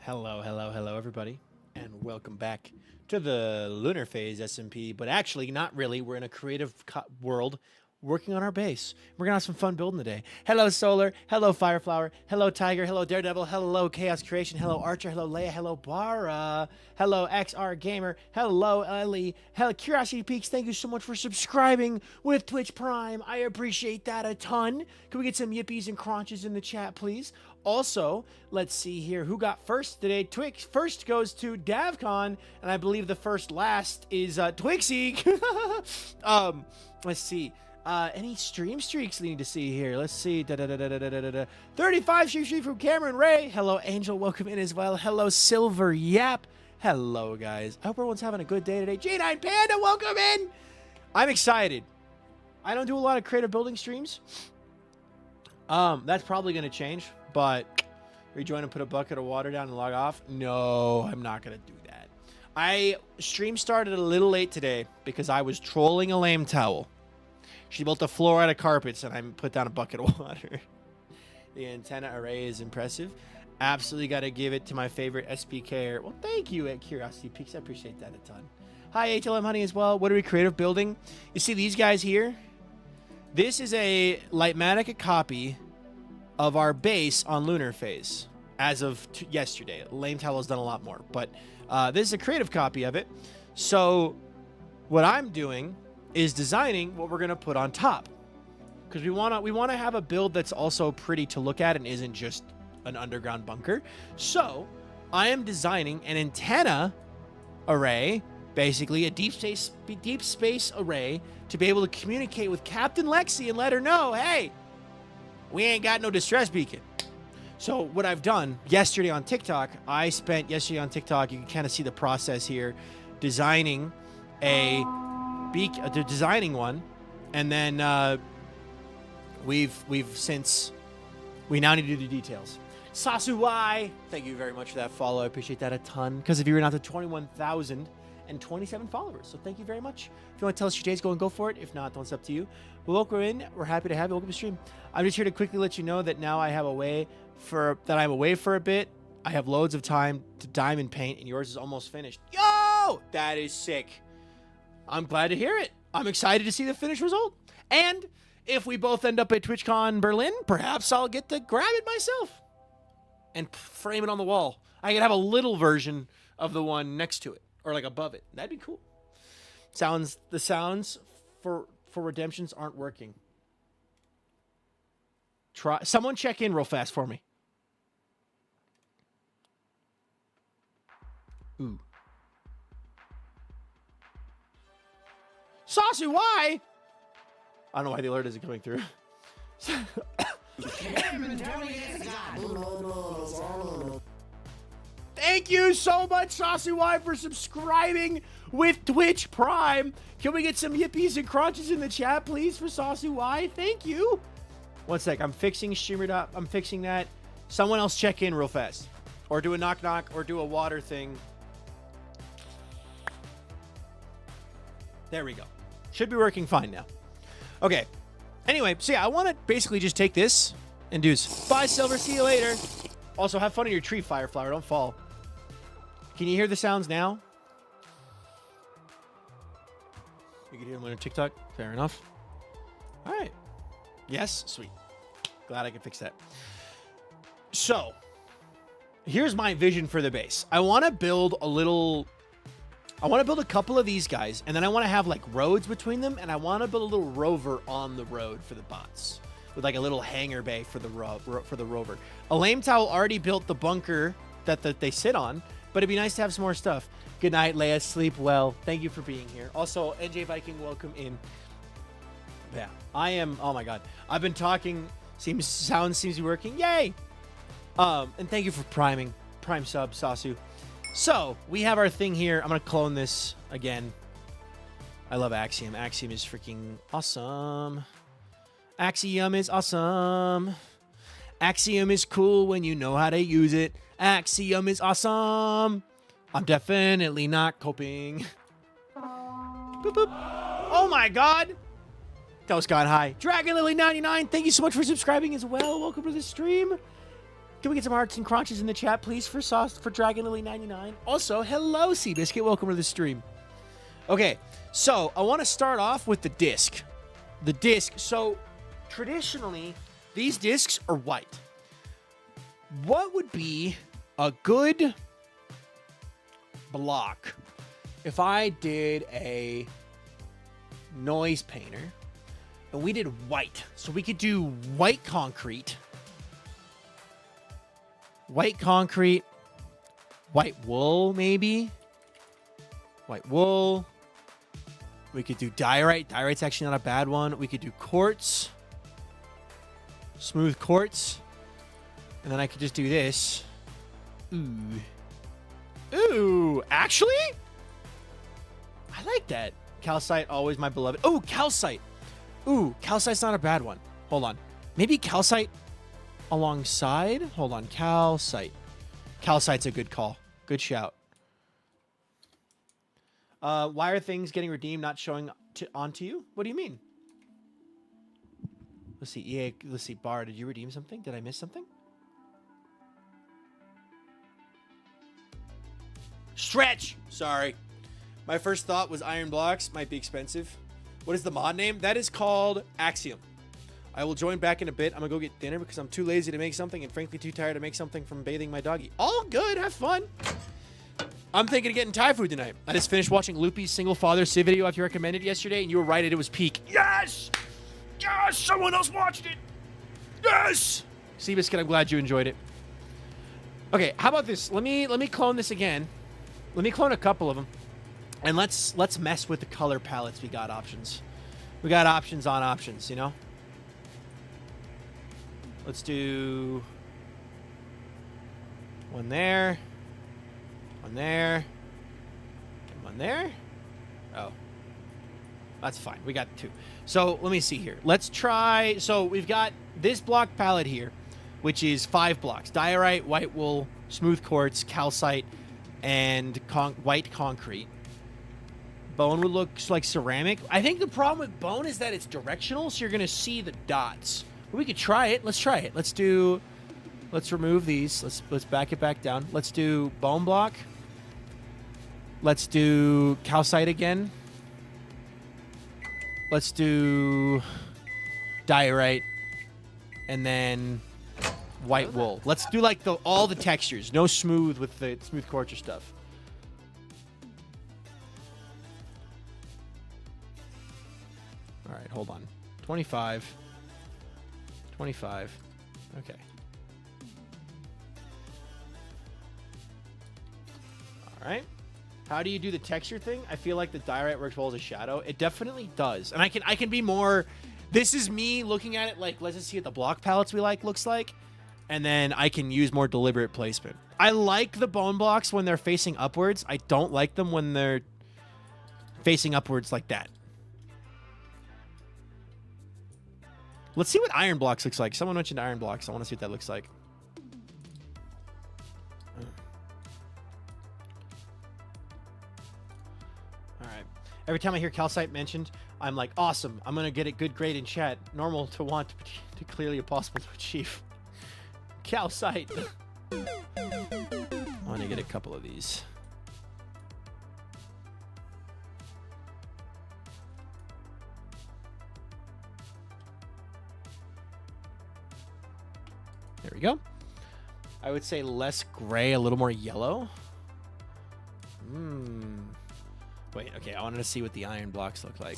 Hello, everybody, and welcome back to the Lunar Phase SMP. But actually, not really. We're in a creative world working on our base. We're gonna have some fun building today. Hello, Solar. Hello, Fireflower. Hello, Tiger. Hello, Daredevil. Hello, Chaos Creation. Hello, Archer. Hello, Leia. Hello, Bara. Hello, XR Gamer. Hello, Ellie. Hello, Curiosity Peaks. Thank you so much for subscribing with Twitch Prime. I appreciate that a ton. Can we get some yippies and crunches in the chat, please? Also, let's see here. Who got first today? Twix first goes to Davcon, and I believe the first last is Twixie. Let's see. Any stream streaks we need to see here? Let's see. 35 streak from Cameron Ray. Hello, Angel. Welcome in as well. Hello, Silver Yap. Hello, guys. I hope everyone's having a good day today. J9 Panda, welcome in. I'm excited. I don't do a lot of creative building streams. That's probably going to change, but rejoin and put a bucket of water down and log off. No, I'm not going to do that. Stream started a little late today because I was trolling a lame towel. She built a floor out of carpets, and I put down a bucket of water. The antenna array is impressive. Absolutely got to give it to my favorite SPK. Well, thank you at Curiosity Peaks. I appreciate that a ton. Hi, HLM Honey as well. What are we creative building? You see these guys here? This is a Lightmatic copy of our base on Lunar Phase as of yesterday. Lame Towel has done a lot more, but this is a creative copy of it. So what I'm doing is designing what we're going to put on top, because we want to have a build that's also pretty to look at and isn't just an underground bunker. So I am designing an antenna array, basically a deep space array, to be able to communicate with Captain Lexi and let her know, hey, we ain't got no distress beacon. So what I've done yesterday on TikTok, you can kind of see the process here, designing designing one, and then we now need to do the details. Sasuai, thank you very much for that follow. I appreciate that a ton, because if you're not to 21,027 followers, so thank you very much. If you want to tell us your day's going, go for it. If not, then it's up to you. But welcome in. We're happy to have you. Welcome to stream. I'm just here to quickly let you know that now I'm away for a bit. I have loads of time to diamond paint, and yours is almost finished. Yo, that is sick. I'm glad to hear it. I'm excited to see the finished result. And if we both end up at TwitchCon Berlin, perhaps I'll get to grab it myself and frame it on the wall. I could have a little version of the one next to it, or like above it. That'd be cool. The sounds for redemptions aren't working. Someone check in real fast for me. Ooh. Saucy, why? I don't know why the alert isn't coming through. Thank you so much, Saucy Y, for subscribing with Twitch Prime. Can we get some yippies and crunches in the chat, please, for Saucy Y? Thank you. One sec. I'm fixing Streamer. I'm fixing that. Someone else check in real fast. Or do a knock-knock, or do a water thing. There we go. Should be working fine now. Okay. Anyway, so yeah, I want to basically just take this and do bye, Silver. See you later. Also, have fun in your tree, Fireflower. Don't fall. Can you hear the sounds now? You can hear them on TikTok. Fair enough. All right. Yes? Sweet. Glad I could fix that. So, here's my vision for the base. I want to build a couple of these guys, and then I want to have like roads between them, and I want to build a little rover on the road for the bots, with like a little hangar bay for the rover. A lame towel already built the bunker that they sit on, but it'd be nice to have some more stuff. Good night, Leia. Sleep well. Thank you for being here. Also, NJ Viking, welcome in. Yeah, I am. Oh my God, I've been talking. Sound seems to be working. Yay! And thank you for prime sub, Sasu. So, we have our thing here. I'm going to clone this again. I love Axiom. Axiom is freaking awesome. Axiom is awesome. Axiom is cool when you know how to use it. Axiom is awesome. I'm definitely not coping. Boop, boop. Oh my God. That was gone high. Dragon Lily 99, thank you so much for subscribing as well. Welcome to the stream. Can we get some hearts and crunches in the chat, please, for sauce for Dragon Lily 99? Also, hello, Seabiscuit. Welcome to the stream. Okay, so I want to start off with the disc. The disc. So traditionally, these discs are white. What would be a good block if I did a noise painter and we did white? So we could do white concrete, white wool, maybe. White wool. We could do diorite. Diorite's actually not a bad one. We could do quartz. Smooth quartz. And then I could just do this. Ooh. Ooh, actually? I like that. Calcite, always my beloved. Oh, calcite. Ooh, calcite's not a bad one. Hold on. Maybe calcite alongside? Hold on, calcite. Calcite's a good call. Good shout. Why are things getting redeemed not showing onto you? What do you mean? Let's see. EA, let's see. Bar, did you redeem something? Did I miss something? Stretch! Sorry. My first thought was iron blocks. Might be expensive. What is the mod name? That is called Axiom. I will join back in a bit. I'm going to go get dinner because I'm too lazy to make something and frankly too tired to make something from bathing my doggy. All good. Have fun. I'm thinking of getting Thai food tonight. I just finished watching Loopy's Single Father Civ video after you recommended yesterday, and you were right, it was peak. Yes! Yes! Someone else watched it! Yes! Seabiscuit, I'm glad you enjoyed it. Okay, how about this? Let me clone this again. Let me clone a couple of them. And let's mess with the color palettes. We got options. We got options on options, you know? Let's do one there. One there. And one there. Oh. That's fine. We got two. So let me see here. Let's try. So we've got this block palette here, which is 5 blocks. Diorite, white wool, smooth quartz, calcite, and white concrete. Bone would look like ceramic. I think the problem with bone is that it's directional, so you're going to see the dots. But we could try it. Let's try it. Let's remove these. Let's back it back down. Let's do bone block. Let's do calcite again. Let's do diorite. And then white wool. Let's do like all the textures. No smooth with the smooth quartz or stuff. All right, hold on. 25. 25. Okay. All right. How do you do the texture thing? I feel like the diorite works well as a shadow. It definitely does. And I can be more... This is me looking at it like, let's just see what the block palettes we like looks like. And then I can use more deliberate placement. I like the bone blocks when they're facing upwards. I don't like them when they're facing upwards like that. Let's see what iron blocks looks like. Someone mentioned iron blocks. I want to see what that looks like. All right. Every time I hear calcite mentioned, I'm like, awesome. I'm going to get a good grade in chat. Normal to want to clearly impossible to achieve. Calcite. I want to get a couple of these. There we go. I would say less gray, a little more yellow. Wait, okay, I wanted to see what the iron blocks look like.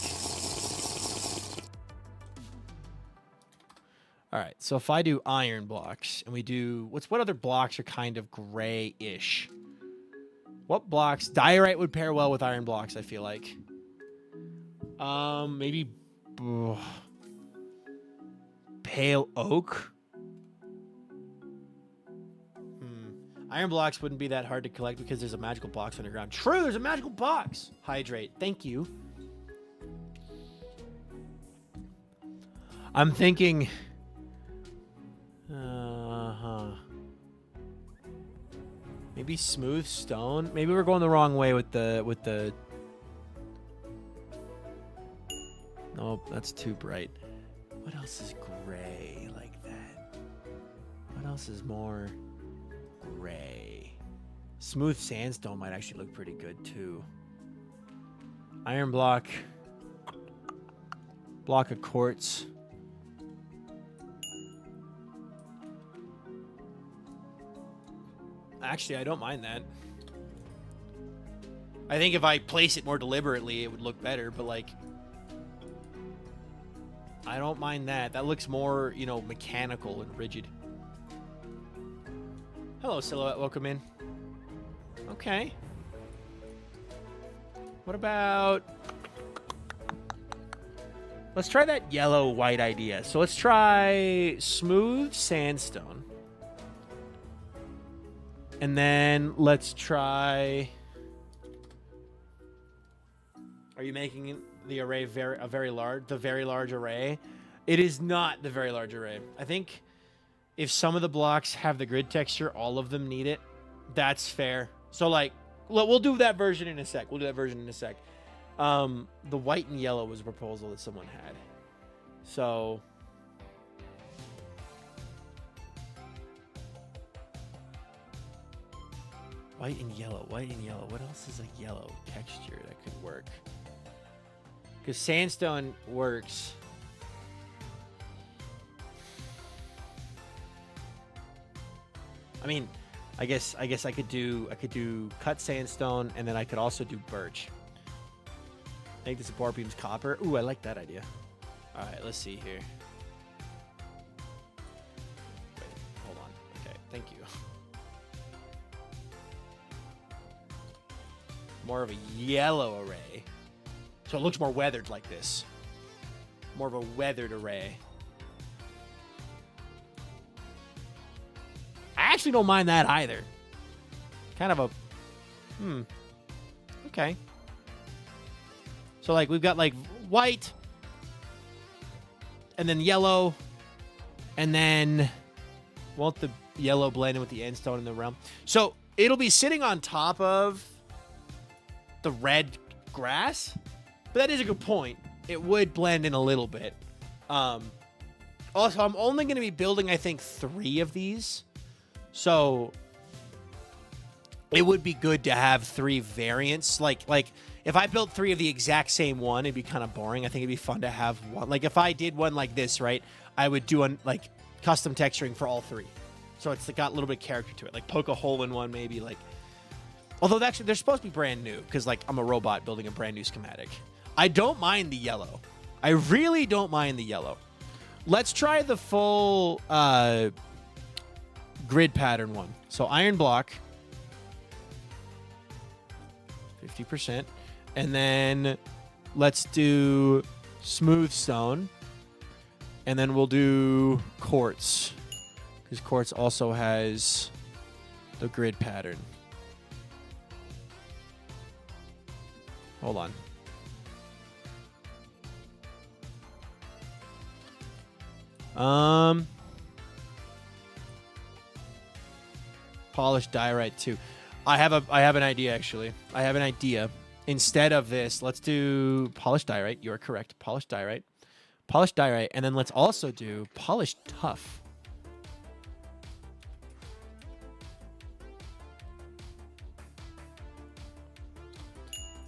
All right, so if I do iron blocks and we do... What other blocks are kind of gray-ish? What blocks? Diorite would pair well with iron blocks, I feel like. Maybe... pale oak? Iron blocks wouldn't be that hard to collect because there's a magical box underground. True, there's a magical box. Hydrate. Thank you. I'm thinking... Maybe smooth stone. Maybe we're going the wrong way with the... Nope, that's too bright. What else is gray like that? What else is more gray? Smooth sandstone might actually look pretty good too. Iron block. Block of quartz. Actually, I don't mind that. I think if I place it more deliberately, it would look better, but like, I don't mind that. That looks more, you know, mechanical and rigid. Hello, Silhouette. Welcome in. Okay. What about... Let's try that yellow-white idea. So let's try smooth sandstone. And then let's try... Are you making the array the very large array? It is not the very large array. I think if some of the blocks have the grid texture, all of them need it. That's fair. So like, we'll do that version in a sec. The white and yellow was a proposal that someone had. So white and yellow. What else is a yellow texture that could work? Because sandstone works. I mean, I guess I could do cut sandstone, and then I could also do birch. Make the support beams copper. Ooh, I like that idea. All right, let's see here. Wait, hold on. Okay, thank you. More of a yellow array. So it looks more weathered like this. More of a weathered array. I actually don't mind that either. Kind of a... Okay. So, like, we've got, like, white. And then yellow. And then... Won't the yellow blend in with the end stone in the realm? So, it'll be sitting on top of the red grass. But that is a good point. It would blend in a little bit. Also, I'm only going to be building, I think, 3 of these. So it would be good to have 3 variants. Like if I built 3 of the exact same one, it'd be kind of boring. I think it'd be fun to have one. Like if I did one like this, right, I would do like custom texturing for all 3. So it's got a little bit of character to it. Like poke a hole in one, maybe. Like, although actually they're supposed to be brand new because like I'm a robot building a brand new schematic. I don't mind the yellow. I really don't mind the yellow. Let's try the full grid pattern one. So iron block, 50%. And then let's do smooth stone. And then we'll do quartz. Because quartz also has the grid pattern. Hold on. Polished diorite too. I have an idea actually. I have an idea. Instead of this, let's do polished diorite. You're correct. Polished diorite. Polished diorite, and then let's also do polished tuff.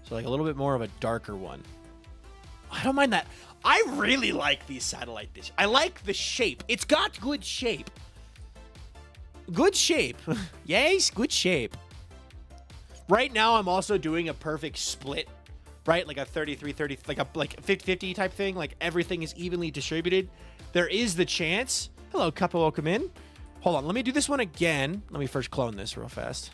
So like a little bit more of a darker one. I don't mind that. I really like these satellite dishes. I like the shape. It's got good shape. Good shape. Yes, good shape. Right now, I'm also doing a perfect split, right? Like a 33-30, like a 50-50 type thing. Like everything is evenly distributed. There is the chance. Hello, Cuppa, welcome in. Hold on, let me do this one again. Let me first clone this real fast.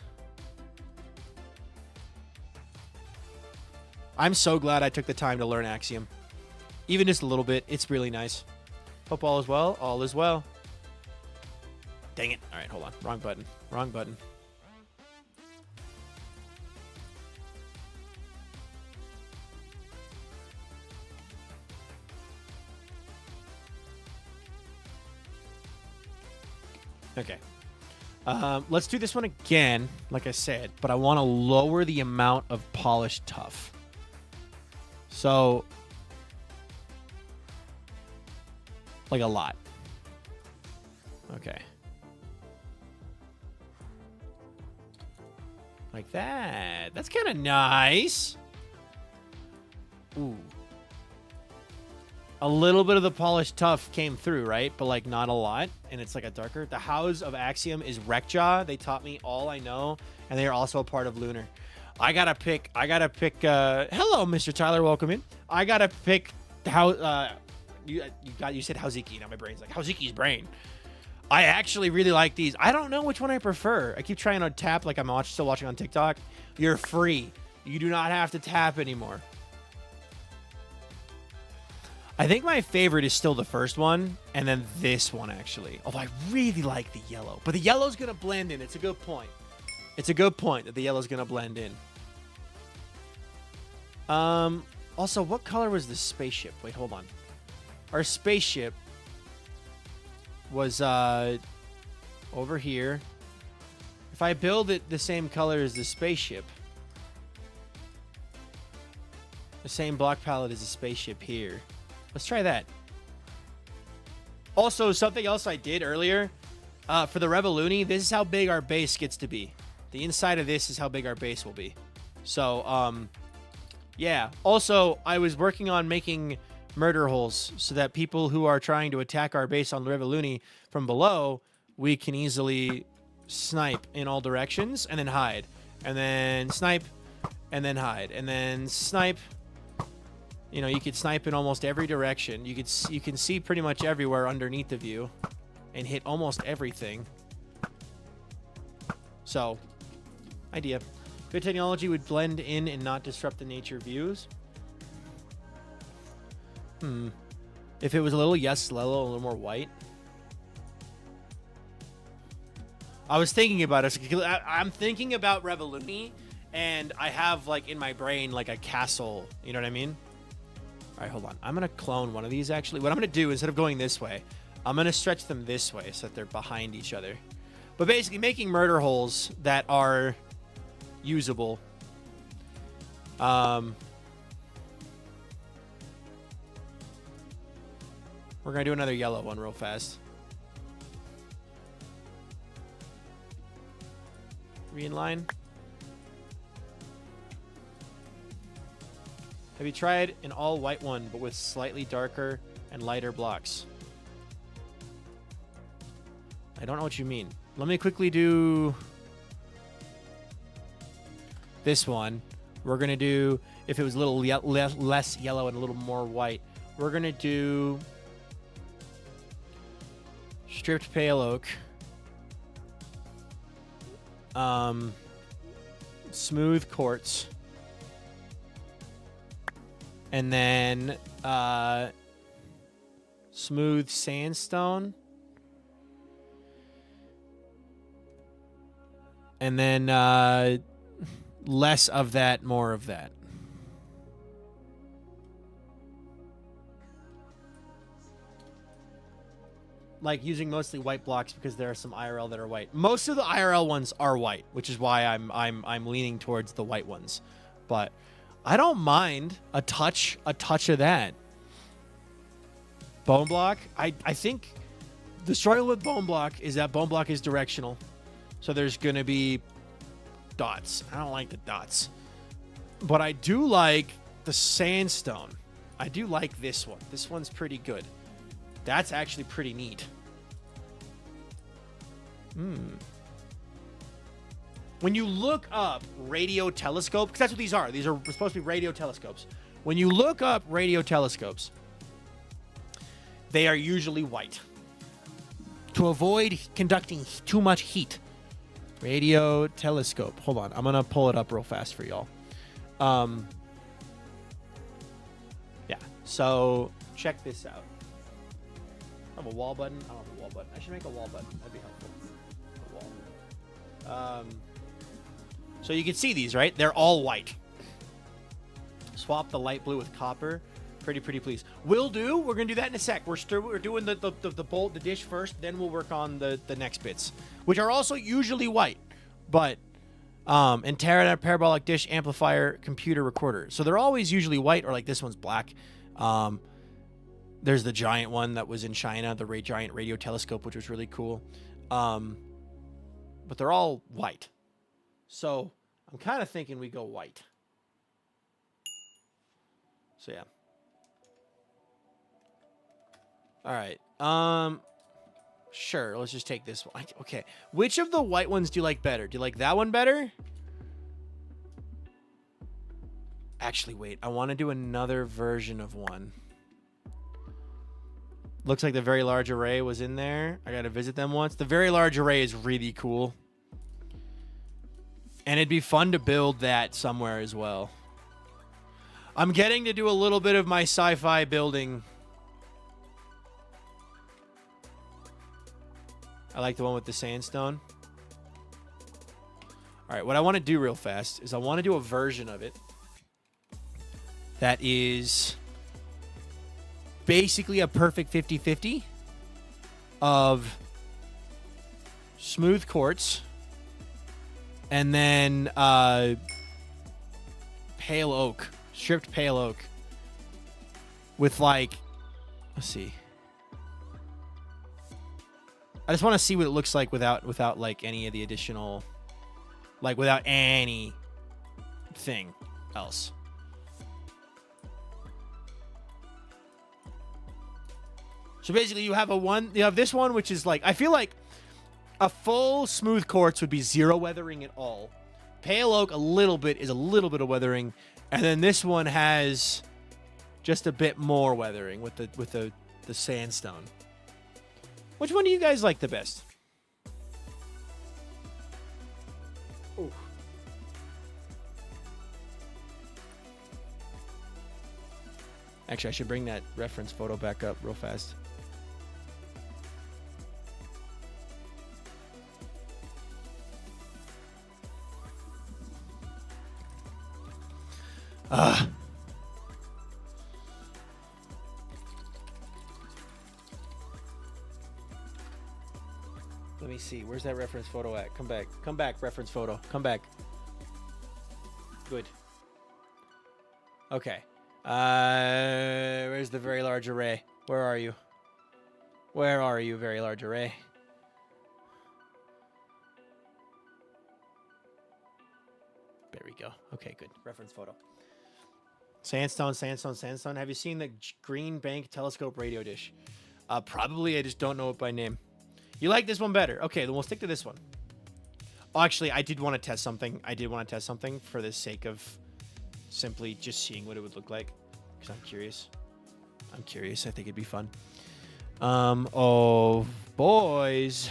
I'm so glad I took the time to learn Axiom. Even just a little bit. It's really nice. Hope all is well. All is well. Dang it. All right, hold on. Wrong button. Wrong button. Okay. Let's do this one again, like I said, but I want to lower the amount of polished tuff. So, like a lot. Okay. Like that. That's kind of nice. Ooh. A little bit of the polished tuff came through, right? But like not a lot. And it's like a darker. The house of Axiom is Wreckjaw. They taught me all I know. And they are also a part of Lunar. I gotta pick, hello, Mr. Tyler, welcome in. I gotta pick how, you said Hauziki. Now my brain's like, Hauziki's brain. I actually really like these. I don't know which one I prefer. I keep trying to tap like I'm still watching on TikTok. You're free. You do not have to tap anymore. I think my favorite is still the first one, and then this one, actually. Although I really like the yellow. But the yellow's going to blend in. It's a good point. It's a good point that the yellow's going to blend in. Also, what color was the spaceship? Wait, hold on. Our spaceship was over here. If I build it the same color as the spaceship, the same block palette as the spaceship here. Let's try that. Also, something else I did earlier, for the Revoluni, this is how big our base gets to be. The inside of this is how big our base will be. So, yeah. Also, I was working on making murder holes so that people who are trying to attack our base on the Revoluni from below, we can easily snipe in all directions and then hide. And then snipe and then hide. And then snipe. You know, you could snipe in almost every direction. You can see pretty much everywhere underneath of you and hit almost everything. So, idea. Good technology would blend in and not disrupt the nature views. If it was a little yellow, a little more white. I was thinking about it. I'm thinking about Revoluni, and I have, like, in my brain, like, a castle. You know what I mean? All right, hold on. I'm going to clone one of these, actually. What I'm going to do, instead of going this way, I'm going to stretch them this way so that they're behind each other. But basically, making murder holes that are usable. We're going to do another yellow one real fast. Re-inline. Have you tried an all-white one, but with slightly darker and lighter blocks? I don't know what you mean. Let me quickly do this one. We're going to do, if it was a little less yellow and a little more white, we're going to do stripped pale oak, smooth quartz, and then smooth sandstone, and then less of that, more of that. Like using mostly white blocks because there are some IRL that are white. Most of the IRL ones are white, which is why I'm leaning towards the white ones. But I don't mind a touch of that. Bone block. I think the struggle with bone block is that bone block is directional. So there's gonna be dots. I don't like the dots. But I do like the sandstone. I do like this one. This one's pretty good. That's actually pretty neat. When you look up radio telescope, because that's what these are supposed to be radio telescopes. When you look up radio telescopes, they are usually white to avoid conducting too much heat. Radio telescope. Hold on. I'm going to pull it up real fast for y'all. Yeah. So check this out. I have a wall button. I don't have a wall button. I should make a wall button. That'd be helpful. A wall. So you can see these, right? They're all white. Swap the light blue with copper. Pretty please. Will do. We're gonna do that in a sec. We're doing the dish first, then we'll work on the next bits, which are also usually white, but and parabolic dish, amplifier, computer, recorder. So they're always usually white, or like this one's black. There's the giant one that was in China, the giant radio telescope, which was really cool. But they're all white. So I'm kind of thinking we go white. So yeah. All right. Sure. Let's just take this one. Okay. Which of the white ones do you like better? Do you like that one better? Actually, wait. I want to do another version of one. Looks like the very large array was in there. I got to visit them once. The very large array is really cool. And it'd be fun to build that somewhere as well. I'm getting to do a little bit of my sci-fi building. I like the one with the sandstone. All right, what I want to do real fast is I want to do a version of it that is basically a perfect 50-50 of smooth quartz and then pale oak, stripped pale oak with like, let's see. I just want to see what it looks like without like any of the additional, like without anything else. So basically you have this one, which is like, I feel like a full smooth quartz would be zero weathering at all. Pale oak is a little bit of weathering. And then this one has just a bit more weathering with the sandstone. Which one do you guys like the best? Ooh. Actually, I should bring that reference photo back up real fast. Let me see. Where's that reference photo at? Come back. Come back, reference photo. Come back. Good. Okay. Where's the very large array? Where are you? Where are you, very large array? There we go. Okay, good. Reference photo. Sandstone, sandstone, sandstone. Have you seen the Green Bank telescope radio dish? Probably. I just don't know it by name. You like this one better? Okay, then we'll stick to this one. Oh, actually, I did want to test something. I did want to test something for the sake of simply just seeing what it would look like. Because I'm curious. I'm curious. I think it'd be fun. Oh, boys.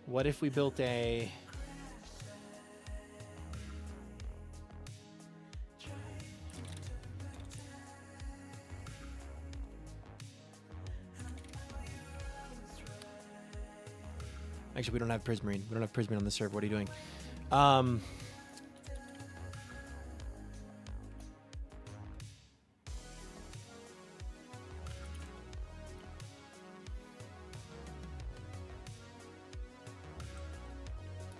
What if we built a... Actually, we don't have Prismarine. We don't have Prismarine on the server. What are you doing?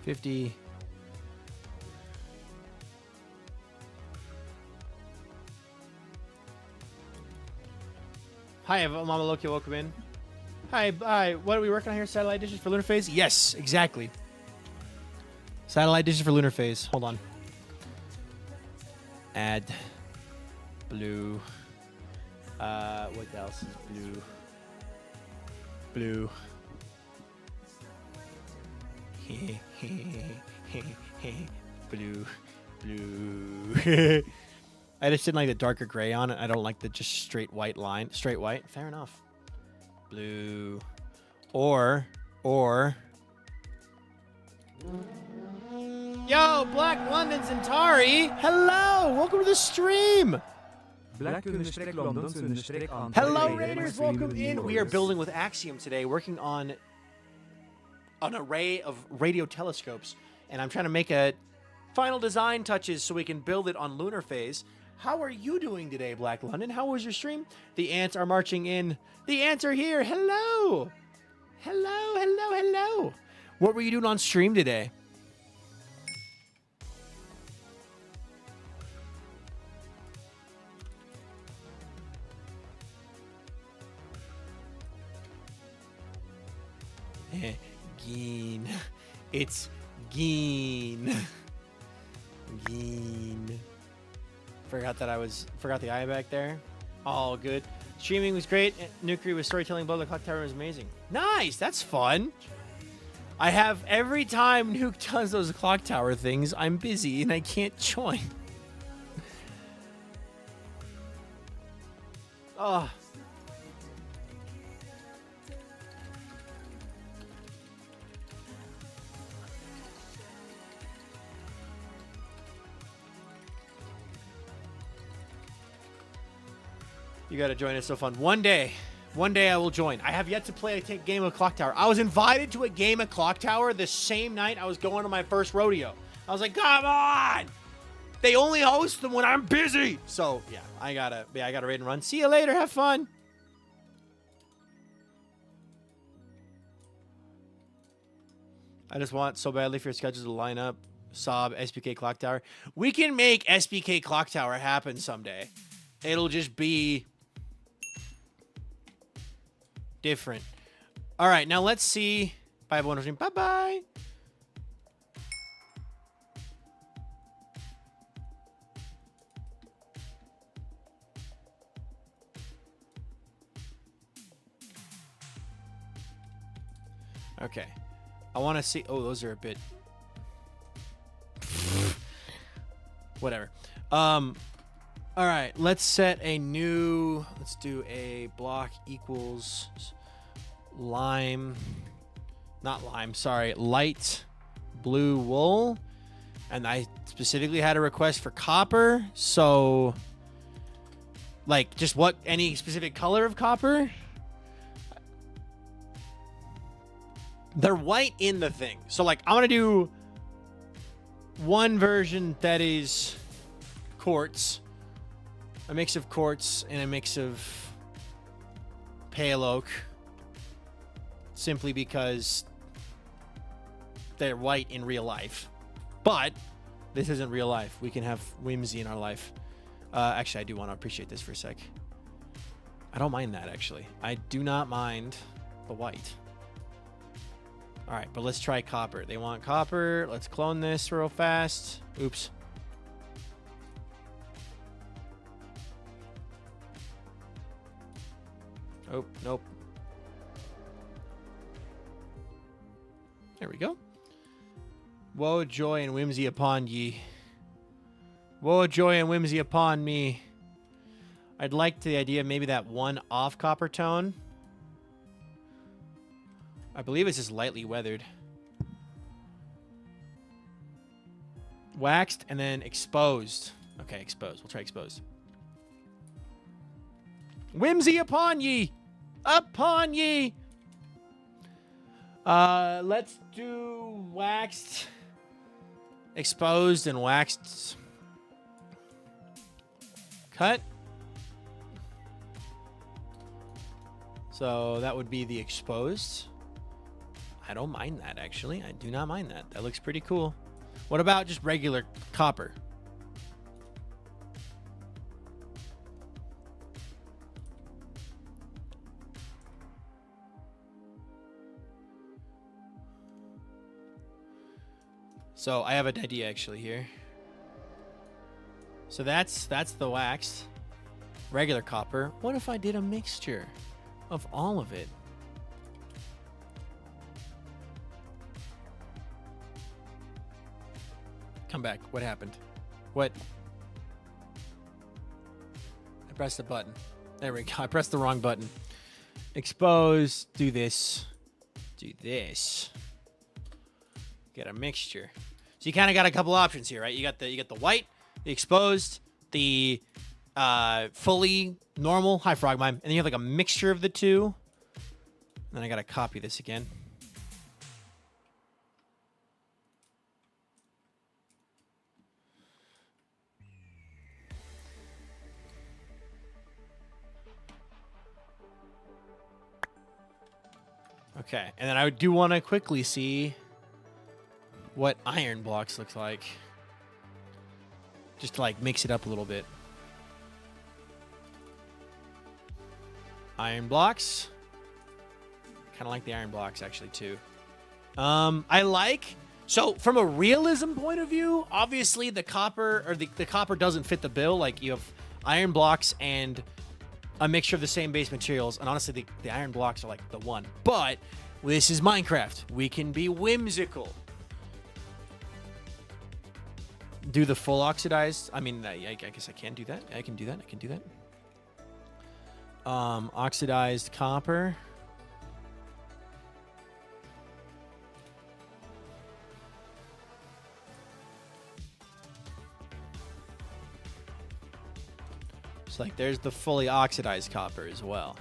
$50. Hi, Mama Loki. Welcome in. Hi. What are we working on here? Satellite dishes for Lunar Phase? Yes, exactly. Satellite dishes for Lunar Phase. Hold on. Add blue. What else is blue? Blue. Blue. I just didn't like the darker gray on it. I don't like the just straight white line. Straight white. Fair enough. Blue. Or. Yo, Black London Centauri. Hello. Welcome to the stream. Hello, Raiders. Welcome in. We are building with Axiom today, working on an array of radio telescopes. And I'm trying to make a final design touches so we can build it on Lunar Phase. How are you doing today, Black London? How was your stream? The ants are marching in. The ants are here. Hello. Hello. What were you doing on stream today? Geen. It's Geen. Yeen. Forgot the eye back there. All good. Streaming was great. Nuclear with storytelling above the clock tower was amazing. Nice. That's fun. I have every time Nuke does those clock tower things, I'm busy and I can't join. Oh. You gotta join. It's so fun. One day I will join. I have yet to play a game of Clock Tower. I was invited to a game of Clock Tower the same night I was going to my first rodeo. I was like, come on! They only host them when I'm busy. So yeah, I gotta raid and run. See you later. Have fun. I just want so badly for your schedule to line up. Sob SPK Clock Tower. We can make SPK Clock Tower happen someday. It'll just be different. All right, now let's see. Bye, everyone. Bye-bye. Okay. I want to see. Oh, those are a bit. Whatever. All right. Let's set a new. Let's do a block equals lime. Not lime. Sorry. Light blue wool. And I specifically had a request for copper. So, like, just what? Any specific color of copper? They're white in the thing. So, like, I'm going to do one version that is quartz. A mix of quartz and a mix of pale oak. Simply because they're white in real life. But this isn't real life. We can have whimsy in our life. Actually, I do want to appreciate this for a sec. I don't mind that, actually. I do not mind the white. All right, but let's try copper. They want copper. Let's clone this real fast. Oops. Oh, nope. There we go. Woe, joy, and whimsy upon ye. Woe, joy, and whimsy upon me. I'd like the idea of maybe that one off copper tone. I believe it's just lightly weathered. Waxed and then exposed. Okay, exposed. We'll try exposed. Whimsy upon ye! Upon ye! Let's do waxed, exposed, and waxed. Cut. So that would be the exposed. I don't mind that, actually. I do not mind that. That looks pretty cool. What about just regular copper? So I have an idea, actually, here. So that's the waxed. Regular copper. What if I did a mixture of all of it? Come back. What happened? What? I pressed the button. There we go. I pressed the wrong button. Expose. Do this. Do this. Get a mixture. So you kind of got a couple options here, right? You got the white, the exposed, the fully normal. Hi, Frogmime. And then you have like a mixture of the two. And then I got to copy this again. Okay, and then I do want to quickly see what iron blocks looks like. Just to like mix it up a little bit. Iron blocks. Kind of like the iron blocks actually too. I like So from a realism point of view, obviously the copper or the copper doesn't fit the bill. Like you have iron blocks and a mixture of the same base materials. And honestly, the iron blocks are like the one. But this is Minecraft. We can be whimsical. Do the full oxidized. I mean, I guess I can do that. I can do that. I can do that. Oxidized copper. It's like there's the fully oxidized copper as well.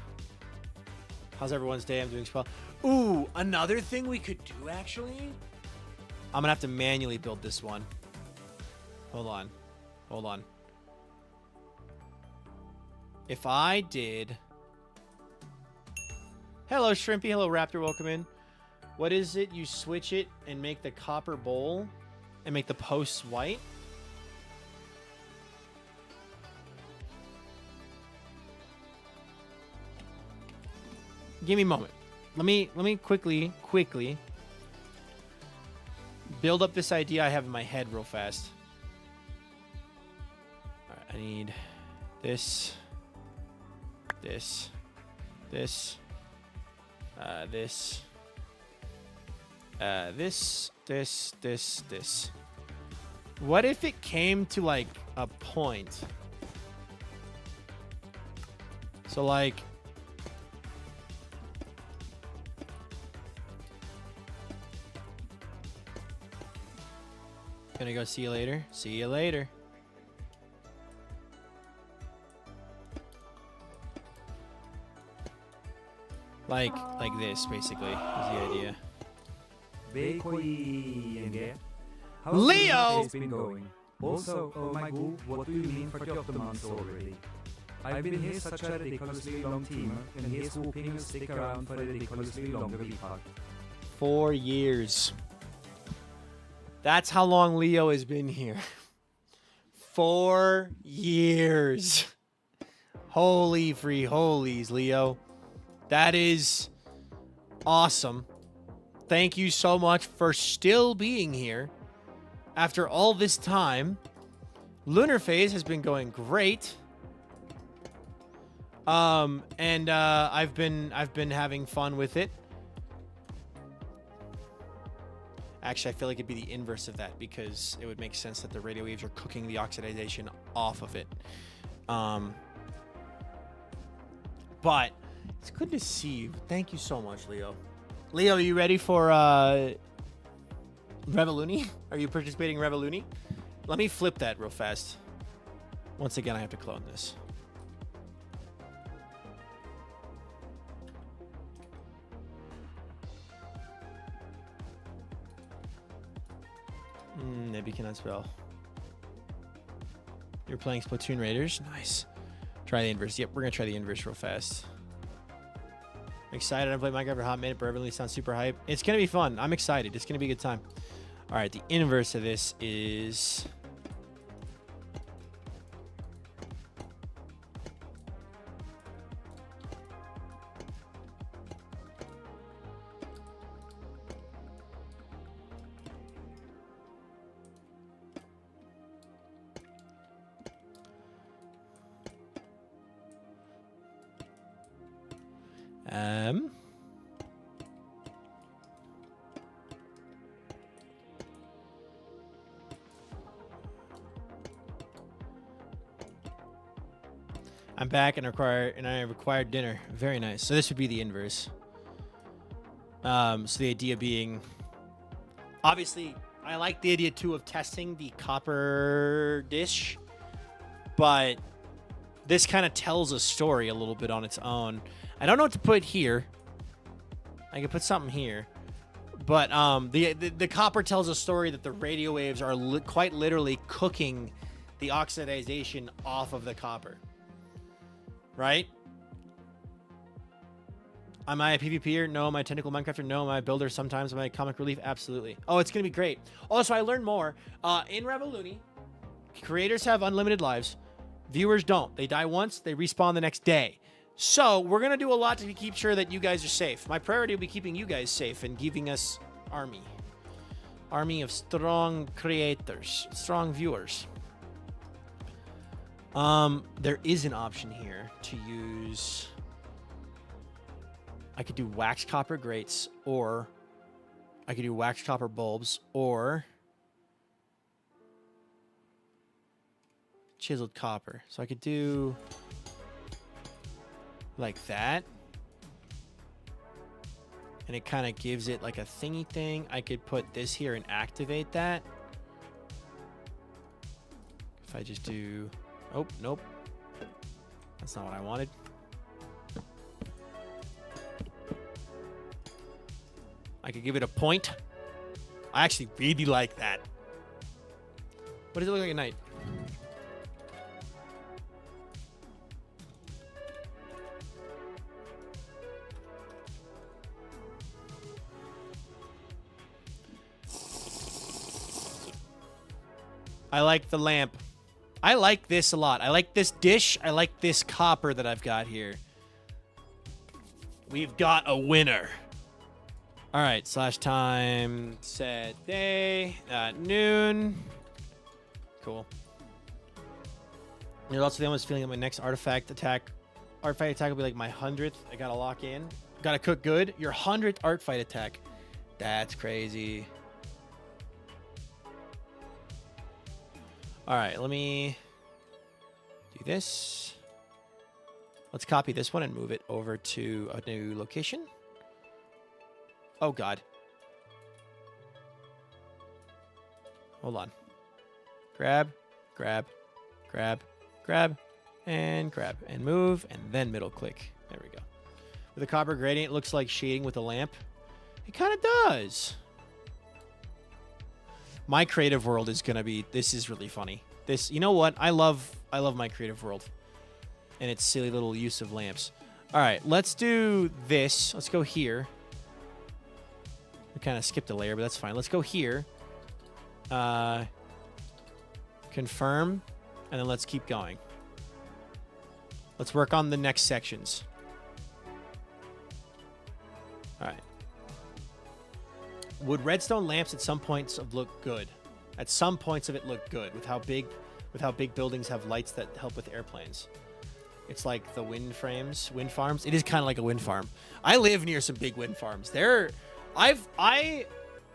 How's everyone's day? I'm doing well. Ooh, another thing we could do actually. I'm gonna have to manually build this one. Hold on. Hold on. If I did... Hello, Shrimpy. Hello, Raptor. Welcome in. What is it? You switch it and make the copper bowl and make the posts white? Give me a moment. Let me quickly build up this idea I have in my head real fast. All right, I need this, this, this, this. What if it came to like a point? So like, gonna go see you later. See you later. Like this, basically, is the idea. Leo! Has been going. Also, oh my god, what do you mean 48 months already? I've been here such a ridiculously long time, and he's hoping you stick around for a ridiculously longer part. 4 years. That's how long Leo has been here. 4 years. Holy free holies, Leo. That is awesome. Thank you so much for still being here after all this time. Lunar Phase has been going great. I've been having fun with it. Actually, I feel like it'd be the inverse of that because it would make sense that the radio waves are cooking the oxidization off of it. But it's good to see you. Thank you so much, Leo. Leo, are you ready for Revoluni? Are you participating in Revoluni? Let me flip that real fast. Once again, I have to clone this. Maybe cannot spell. You're playing Splatoon Raiders? Nice. Try the inverse. Yep, we're going to try the inverse real fast. I'm excited. I played Minecraft for a hot minute, but everybody sounds super hype. It's going to be fun. I'm excited. It's going to be a good time. All right, the inverse of this is... I'm back and I required dinner. Very nice. So this would be the inverse. So the idea being, obviously, I like the idea too of testing the copper dish, but this kind of tells a story a little bit on its own. I don't know what to put here. I could put something here, but the copper tells a story that the radio waves are quite literally cooking the oxidization off of the copper. Right? Am I a PvPer? No. Am I a technical Minecrafter? No. Am I a builder? Sometimes. Am I a comic relief? Absolutely. Oh, it's going to be great. Also, I learned more. In Revoluni, creators have unlimited lives. Viewers don't. They die once. They respawn the next day. So, we're going to do a lot to keep sure that you guys are safe. My priority will be keeping you guys safe and giving us army. Army of strong creators, strong viewers. There is an option here to use. I could do wax copper grates, or I could do wax copper bulbs, or chiseled copper. So I could do like that. And it kind of gives it like a thingy thing. I could put this here and activate that. If I just do... Oh, nope. That's not what I wanted. I could give it a point. I actually really like that. What does it look like at night? I like the lamp. I like this a lot. I like this dish. I like this copper that I've got here. We've got a winner. All right, slash time, set day, at noon. Cool. There's also the almost feeling that my next artifact attack will be like my 100th. I gotta lock in. Gotta cook good. Your 100th art fight attack. That's crazy. All right, let me do this. Let's copy this one and move it over to a new location. Oh, God. Hold on. Grab, grab, grab, grab, and grab, and move, and then middle click. There we go. With a copper gradient, it looks like shading with a lamp. It kind of does. My creative world is going to be... This is really funny. This... You know what? I love my creative world. And its silly little use of lamps. All right, let's do this. Let's go here. We kind of skipped a layer, but that's fine. Let's go here. Confirm. And then let's keep going. Let's work on the next sections. All right. Would redstone lamps at some points look good? At some points of it look good with how big buildings have lights that help with airplanes. It's like the wind farms. It is kind of like a wind farm. I live near some big wind farms. It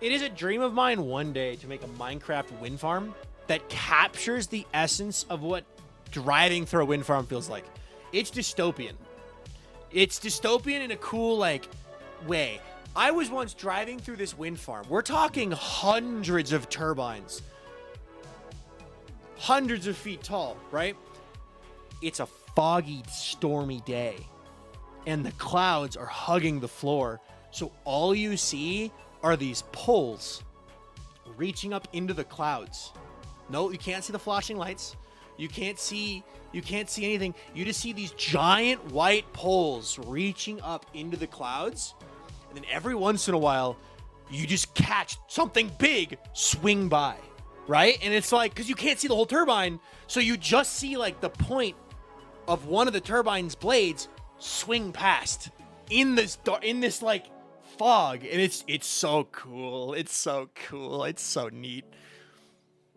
is a dream of mine one day to make a Minecraft wind farm that captures the essence of what driving through a wind farm feels like. It's dystopian. It's dystopian in a cool way. I was once driving through this wind farm. We're talking hundreds of turbines. Hundreds of feet tall, right? It's a foggy, stormy day. And the clouds are hugging the floor. So all you see are these poles reaching up into the clouds. No, you can't see the flashing lights. You can't see anything. You just see these giant white poles reaching up into the clouds. And then every once in a while, you just catch something big swing by, right? And it's like, because you can't see the whole turbine, so you just see like the point of one of the turbine's blades swing past in this like fog, and it's so cool. It's so cool. It's so neat.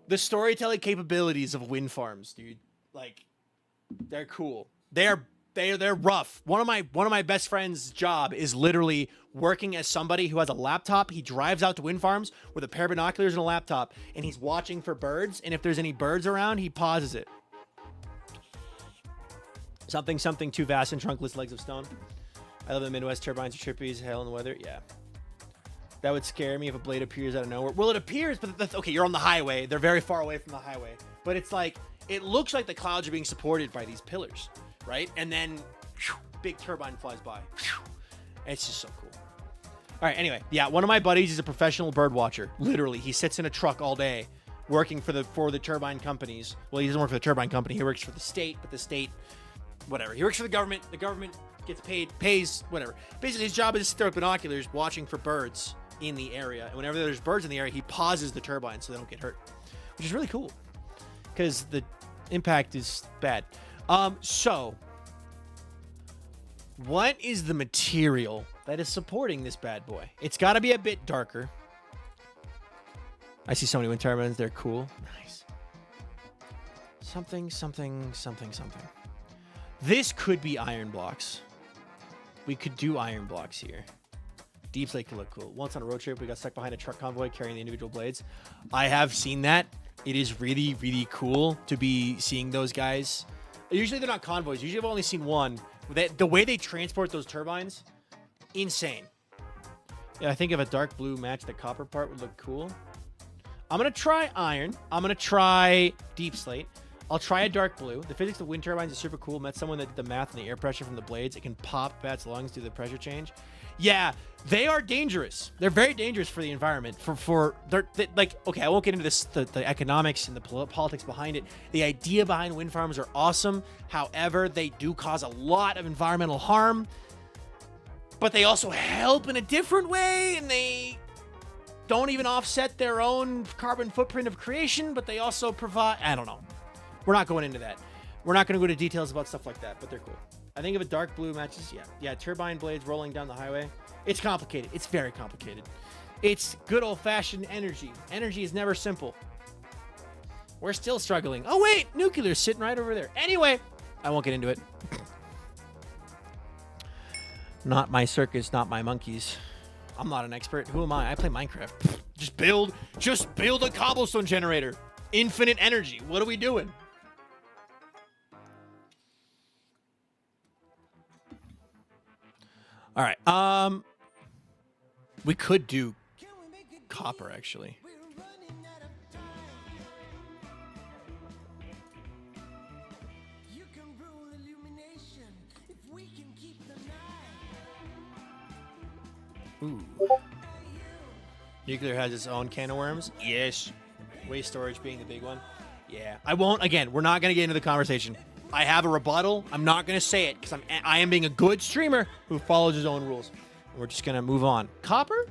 The storytelling capabilities of wind farms, dude, like they're cool. They're rough. One of my best friend's job is literally working as somebody who has a laptop. He drives out to wind farms with a pair of binoculars and a laptop, and he's watching for birds. And if there's any birds around, he pauses it. Something too vast and trunkless legs of stone. I live in the Midwest. Turbines are trippy as hell in the weather. Yeah. That would scare me if a blade appears out of nowhere. Well, it appears, but that's okay. You're on the highway. They're very far away from the highway. But it's like, it looks like the clouds are being supported by these pillars, right? And then, whew, big turbine flies by. Whew. It's just so cool. All right, anyway. Yeah, one of my buddies is a professional bird watcher. Literally, he sits in a truck all day working for the turbine companies. Well, he doesn't work for the turbine company. He works for the state, but the state, whatever. He works for the government. The government gets pays, whatever. Basically, his job is to throw binoculars watching for birds in the area. And whenever there's birds in the area, he pauses the turbine so they don't get hurt, which is really cool because the impact is bad. So what is the material that is supporting this bad boy? It's got to be a bit darker. I see so many wind turbines. They're cool. Nice. Something, something, something, something. This could be iron blocks. We could do iron blocks here. Deep slate could look cool. Once on a road trip, we got stuck behind a truck convoy carrying the individual blades. I have seen that. It is really, really cool to be seeing those guys. Usually they're not convoys. Usually I've only seen one. The way they transport those turbines, insane. Yeah, I think if a dark blue matched the copper part would look cool. I'm going to try iron. I'm going to try deep slate. I'll try a dark blue. The physics of wind turbines is super cool. Met someone that did the math and the air pressure from the blades. It can pop bats' lungs due to the pressure change. Yeah, they are dangerous. They're very dangerous for the environment. Like, okay, I won't get into this, the economics and the politics behind it. The idea behind wind farms are awesome. However, they do cause a lot of environmental harm. But they also help in a different way, and they don't even offset their own carbon footprint of creation, but they also provide... I don't know. We're not going into that. We're not going to go into details about stuff like that, but they're cool. I think if a dark blue matches, yeah, turbine blades rolling down the highway. It's complicated. It's very complicated. It's good old-fashioned energy. Energy is never simple. We're still struggling. Oh, wait, nuclear's sitting right over there. Anyway, I won't get into it. Not my circus, not my monkeys. I'm not an expert. Who am I? I play Minecraft. Just build a cobblestone generator. Infinite energy. What are we doing? All right. We could do copper, actually. Ooh. Nuclear has its own can of worms? Yes. Waste storage being the big one? Yeah. I won't. Again, we're not going to get into the conversation. I have a rebuttal. I'm not going to say it because I am being a good streamer who follows his own rules. And we're just going to move on. Copper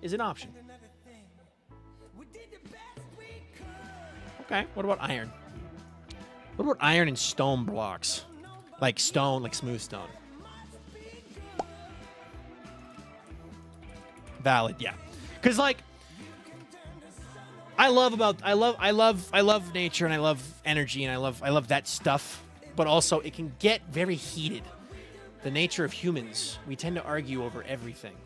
is an option. Okay. What about iron? What about iron and stone blocks? Like stone, like smooth stone. Valid, yeah. Because like I love nature and I love energy and I love that stuff, but also it can get very heated. The nature of humans, we tend to argue over everything.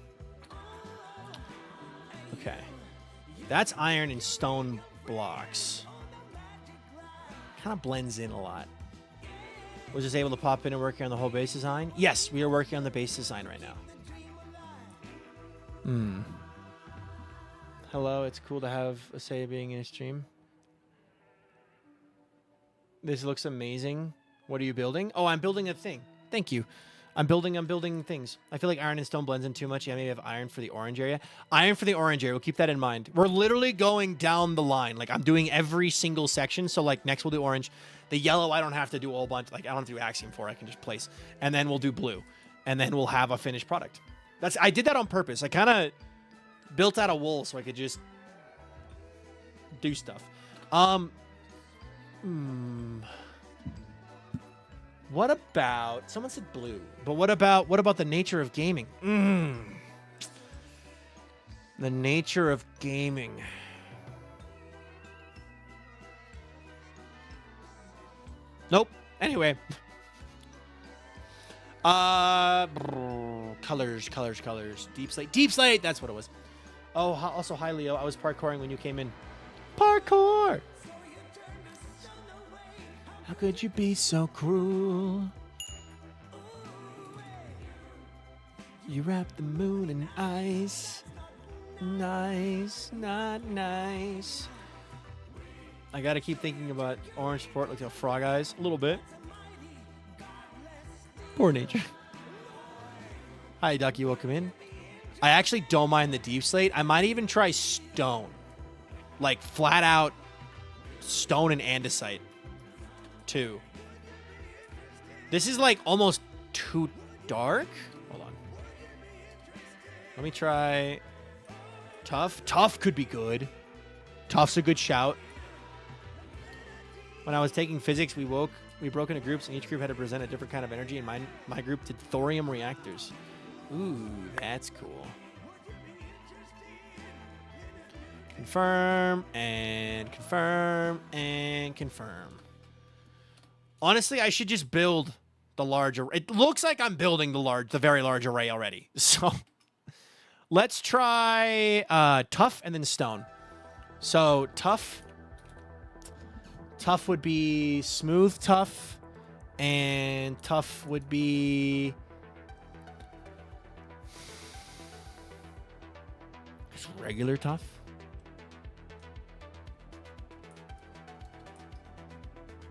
Okay. That's iron and stone blocks. Kind of blends in a lot. Was just able to pop in and work on the whole base design? Yes, we are working on the base design right now. Hello, it's cool to have a say being in a stream. This looks amazing. What are you building? Oh, I'm building a thing. Thank you. I'm building things. I feel like iron and stone blends in too much. Yeah, maybe I have iron for the orange area. Iron for the orange area. We'll keep that in mind. We're literally going down the line. Like, I'm doing every single section. So, like, next we'll do orange. The yellow, I don't have to do a whole bunch. Like, I don't have to do axiom for. I can just place. And then we'll do blue. And then we'll have a finished product. I did that on purpose. I kind of built out of wool so I could just do stuff. What about... Someone said blue. But what about the nature of gaming? The nature of gaming. Nope. Anyway. Colors. Deep slate. That's what it was. Oh, also, hi, Leo. I was parkouring when you came in. Parkour! How could you be so cruel? You wrap the moon in ice. Nice, not nice. I gotta keep thinking about orange sport like frog eyes. A little bit. Poor nature. Hi, Ducky. Welcome in. I actually don't mind the deep slate. I might even try stone. Like, flat out stone and andesite. Too. This is, like, almost too dark. Hold on. Let me try tough. Tough could be good. Tough's a good shout. When I was taking physics, we broke into groups, and each group had to present a different kind of energy, and my group did thorium reactors. Ooh, that's cool. Confirm and confirm and confirm. Honestly, I should just build the large array. It looks like I'm building the very large array already. So let's try tough and then stone. So tough would be smooth tough, and tough would be just regular tough.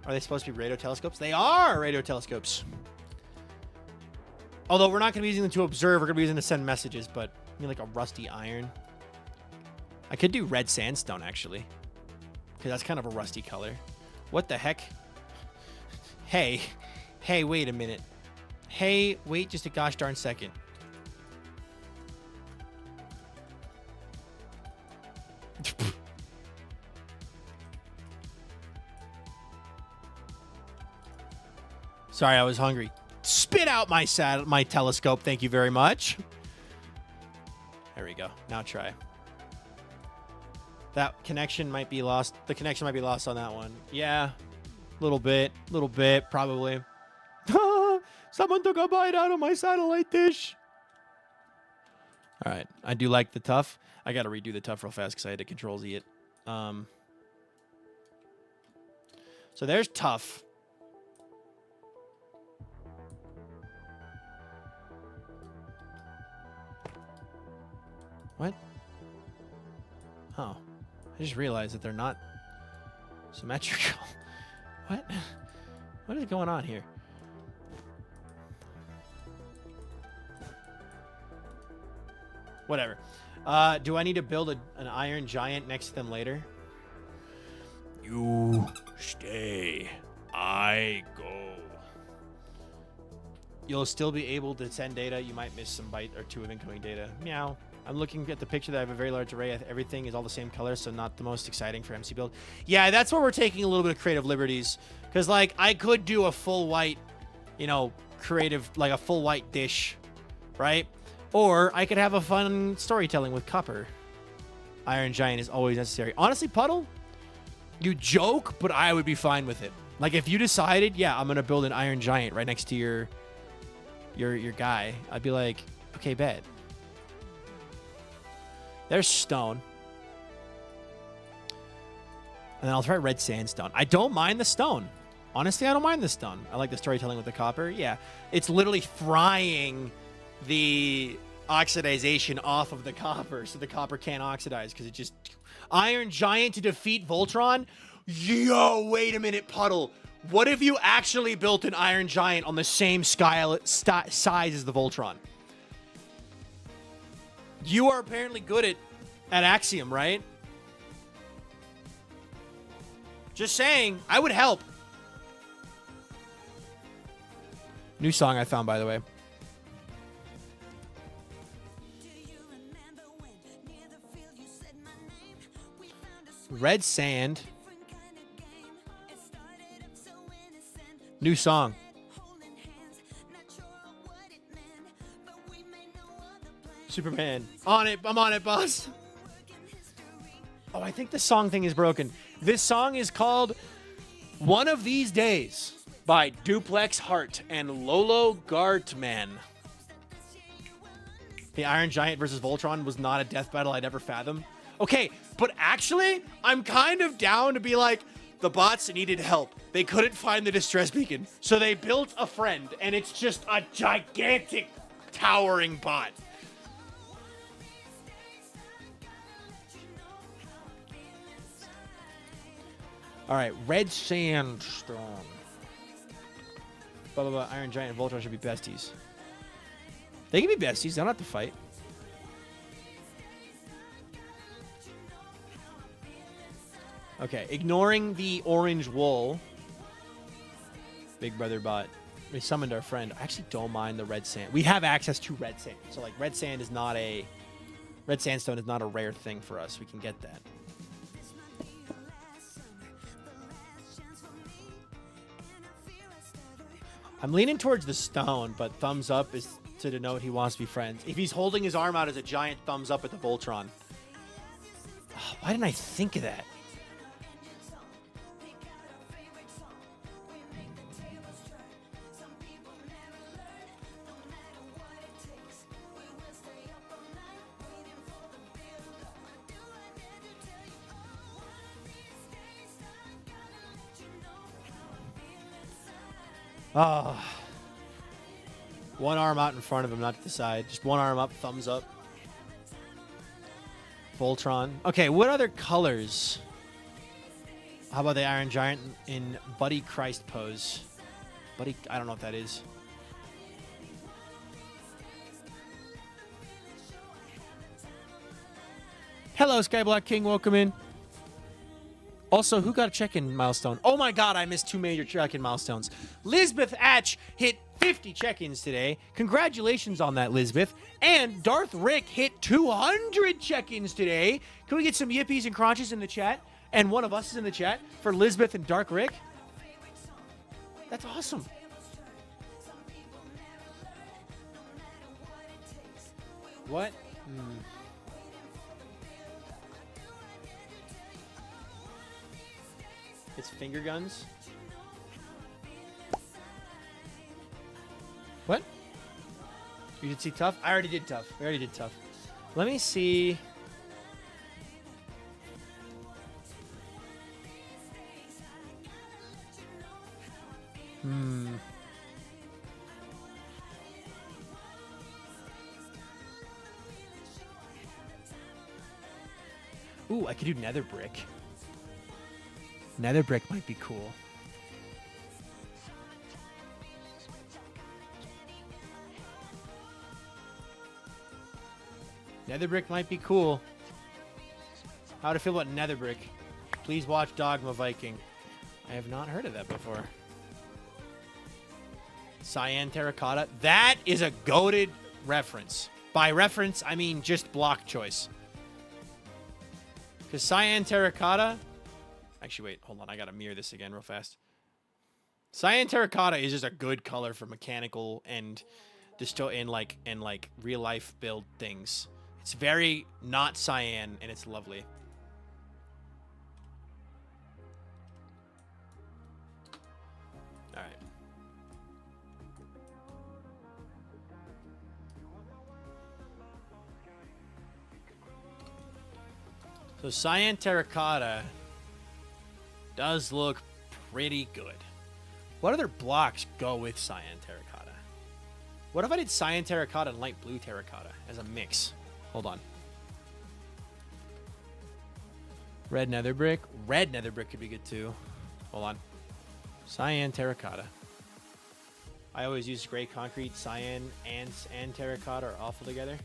Are they supposed to be radio telescopes? They are radio telescopes. Although we're not going to be using them to observe, we're going to be using them to send messages, but I mean like a rusty iron. I could do red sandstone, actually, because that's kind of a rusty color. What the heck? Hey, wait a minute. Hey, wait just a gosh darn second. Sorry, I was hungry. Spit out my telescope. Thank you very much. There we go. Now try. That connection might be lost. The connection might be lost on that one. Yeah. Little bit, probably. Someone took a bite out of my satellite dish. All right. I do like the tough. I got to redo the tough real fast because I had to Control Z it. So there's tough. What? Oh. I just realized that they're not symmetrical. What? What is going on here? Whatever. Do I need to build an iron giant next to them later? You stay. I go. You'll still be able to send data. You might miss some byte or two of incoming data. Meow. I'm looking at the picture that I have a very large array. Everything is all the same color, so not the most exciting for MC build. Yeah, that's where we're taking a little bit of creative liberties. Because, like, I could do a full white, you know, creative, like a full white dish, right? Or I could have a fun storytelling with copper. Iron Giant is always necessary. Honestly, Puddle, you joke, but I would be fine with it. Like, if you decided, yeah, I'm going to build an Iron Giant right next to your guy, I'd be like, okay, bet. There's stone. And then I'll try red sandstone. I don't mind the stone. Honestly, I don't mind the stone. I like the storytelling with the copper. Yeah. It's literally frying the oxidization off of the copper so the copper can't oxidize because it just... Iron Giant to defeat Voltron? Yo, wait a minute, Puddle. What if you actually built an Iron Giant on the same size as the Voltron? You are apparently good at Axiom, right? Just saying, I would help. New song I found, by the way. Red Sand. New song. Superman. On it. I'm on it, boss. Oh, I think the song thing is broken. This song is called One of These Days by Duplex Heart and Lolo Gartman. The Iron Giant versus Voltron was not a death battle I'd ever fathom. Okay, but actually, I'm kind of down to be like, the bots needed help. They couldn't find the distress beacon, so they built a friend, and it's just a gigantic, towering bot. All right, red sandstone. Blah, blah, blah. Iron Giant and Voltron should be besties. They can be besties. They don't have to fight. Okay, ignoring the orange wool. Big brother bot. We summoned our friend. I actually don't mind the red sand. We have access to red sand. So, like, red sandstone is not a rare thing for us. We can get that. I'm leaning towards the stone, but thumbs up is to denote he wants to be friends. If he's holding his arm out as a giant thumbs up at the Voltron. Oh, Why didn't I think of that? Oh. One arm out in front of him, not to the side. Just one arm up, thumbs up. Voltron. Okay, what other colors? How about the Iron Giant in Buddy Christ pose? Buddy, I don't know what that is. Hello, Skyblock King. Welcome in. Also, who got a check-in milestone? Oh my god, I missed 2 major check-in milestones. Lisbeth Atch hit 50 check-ins today. Congratulations on that, Lisbeth. And Darth Rick hit 200 check-ins today. Can we get some yippies and crunches in the chat? And one of us is in the chat for Lisbeth and Dark Rick. That's awesome. What? It's finger guns. What? You did see tough? I already did tough. We already did tough. Let me see. Ooh, I could do nether brick. Nether brick might be cool. Nether brick might be cool. How to feel about nether brick? Please watch Dogma Viking. I have not heard of that before. Cyan terracotta. That is a goated reference. By reference, I mean just block choice. Because cyan terracotta... Actually, wait. Hold on. I got to mirror this again real fast. Cyan terracotta is just a good color for mechanical and like real life build things. It's very not cyan, and it's lovely. All right. So cyan terracotta does look pretty good. What other blocks go with cyan terracotta? What if I did cyan terracotta and light blue terracotta as a mix? Hold on. Red nether brick. Red nether brick could be good too. Hold on. Cyan terracotta. I always use gray concrete. Cyan and terracotta are awful together.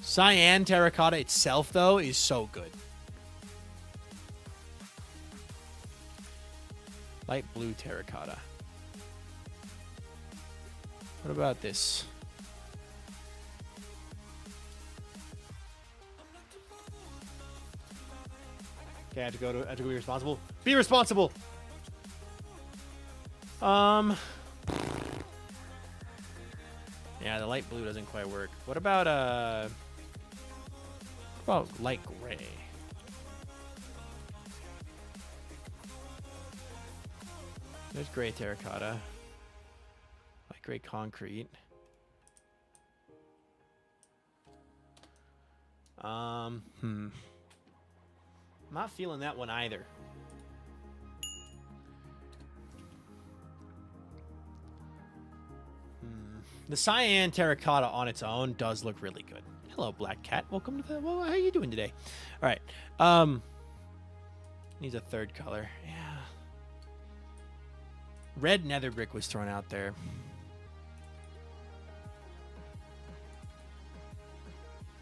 Cyan terracotta itself, though, is so good. Light blue terracotta. What about this? Okay, I have to be responsible. Be responsible! Yeah, the light blue doesn't quite work. What about light gray? There's gray terracotta. Light gray concrete. I'm not feeling that one either. The cyan terracotta on its own does look really good. Hello, Black Cat. Welcome to the... Well, how are you doing today? All right. Needs a third color. Yeah. Red nether brick was thrown out there.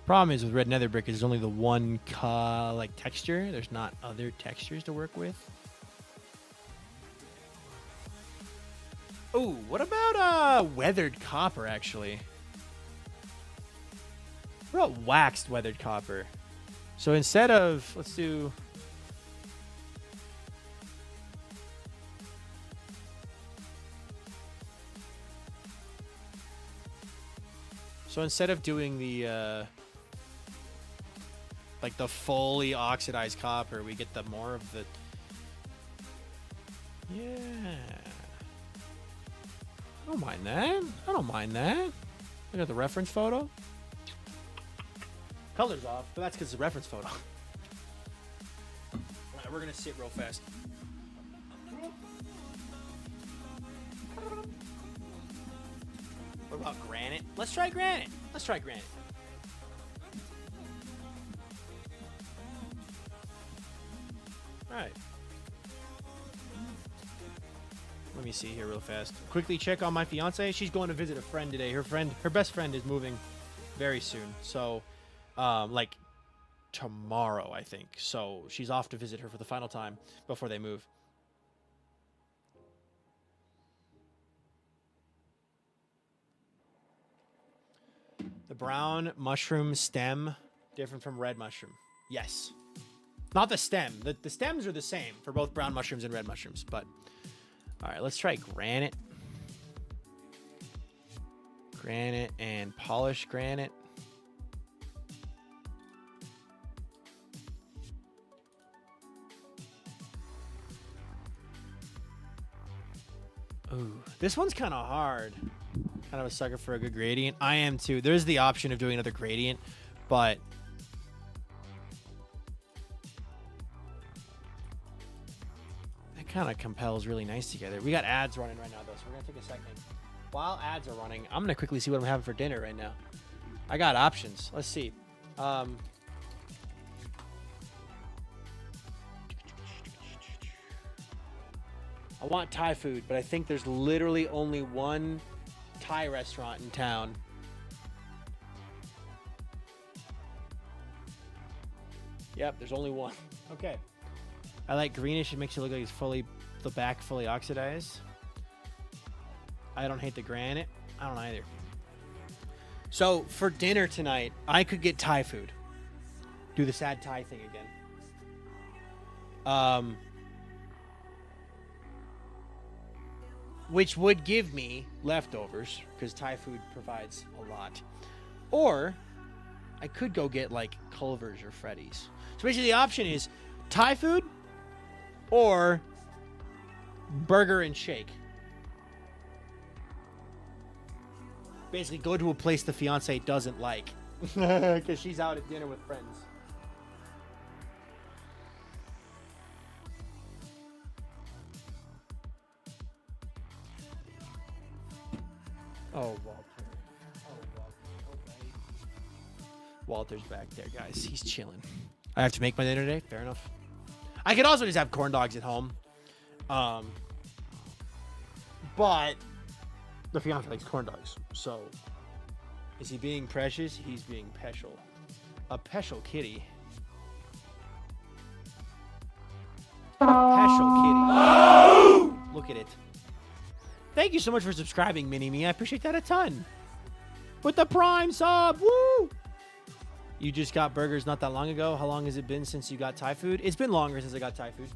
Problem is with red nether brick is there's only the one texture. There's not other textures to work with. Oh, what about weathered copper, actually? What about waxed weathered copper? So instead of, let's do... So instead of doing the like the fully oxidized copper. We get the more of the... Yeah. I don't mind that. I don't mind that. Look at the reference photo. Color's off, but that's because it's a reference photo. All right, we're going to sit real fast. What about granite? Let's try granite. Let's try granite. All right. Let me see here real fast. Quickly check on my fiance. She's going to visit a friend today. Her best friend is moving very soon. So, like tomorrow, I think. So she's off to visit her for the final time before they move. The brown mushroom stem, different from red mushroom. Yes. Not the stem. The stems are the same for both brown mushrooms and red mushrooms, but... All right, let's try granite. Granite and polished granite. Ooh, this one's kind of hard. Kind of a sucker for a good gradient. I am too. There's the option of doing another gradient, but... kind of compels really nice together. We got ads running right now, though, so we're going to take a second. While ads are running, I'm going to quickly see what I'm having for dinner right now. I got options. Let's see. I want Thai food, but I think there's literally only one Thai restaurant in town. Yep, there's only one. Okay. I like greenish. It makes it look like it's the back fully oxidized. I don't hate the granite. I don't either. So for dinner tonight, I could get Thai food. Do the sad Thai thing again. Which would give me leftovers because Thai food provides a lot. Or I could go get like Culver's or Freddy's. So basically the option is Thai food or burger and shake. Basically, go to a place the fiance doesn't like. Because she's out at dinner with friends. Oh, Walter. Oh, Walter. Okay. Walter's back there, guys. He's chilling. I have to make my dinner today. Fair enough. I could also just have corn dogs at home. But the fiance likes corn dogs. So, is he being precious? He's being special. A special kitty. A special kitty. Look at it. Thank you so much for subscribing, Mini-Me. I appreciate that a ton. With the Prime sub. Woo! You just got burgers not that long ago. How long has it been since you got Thai food? It's been longer since I got Thai food.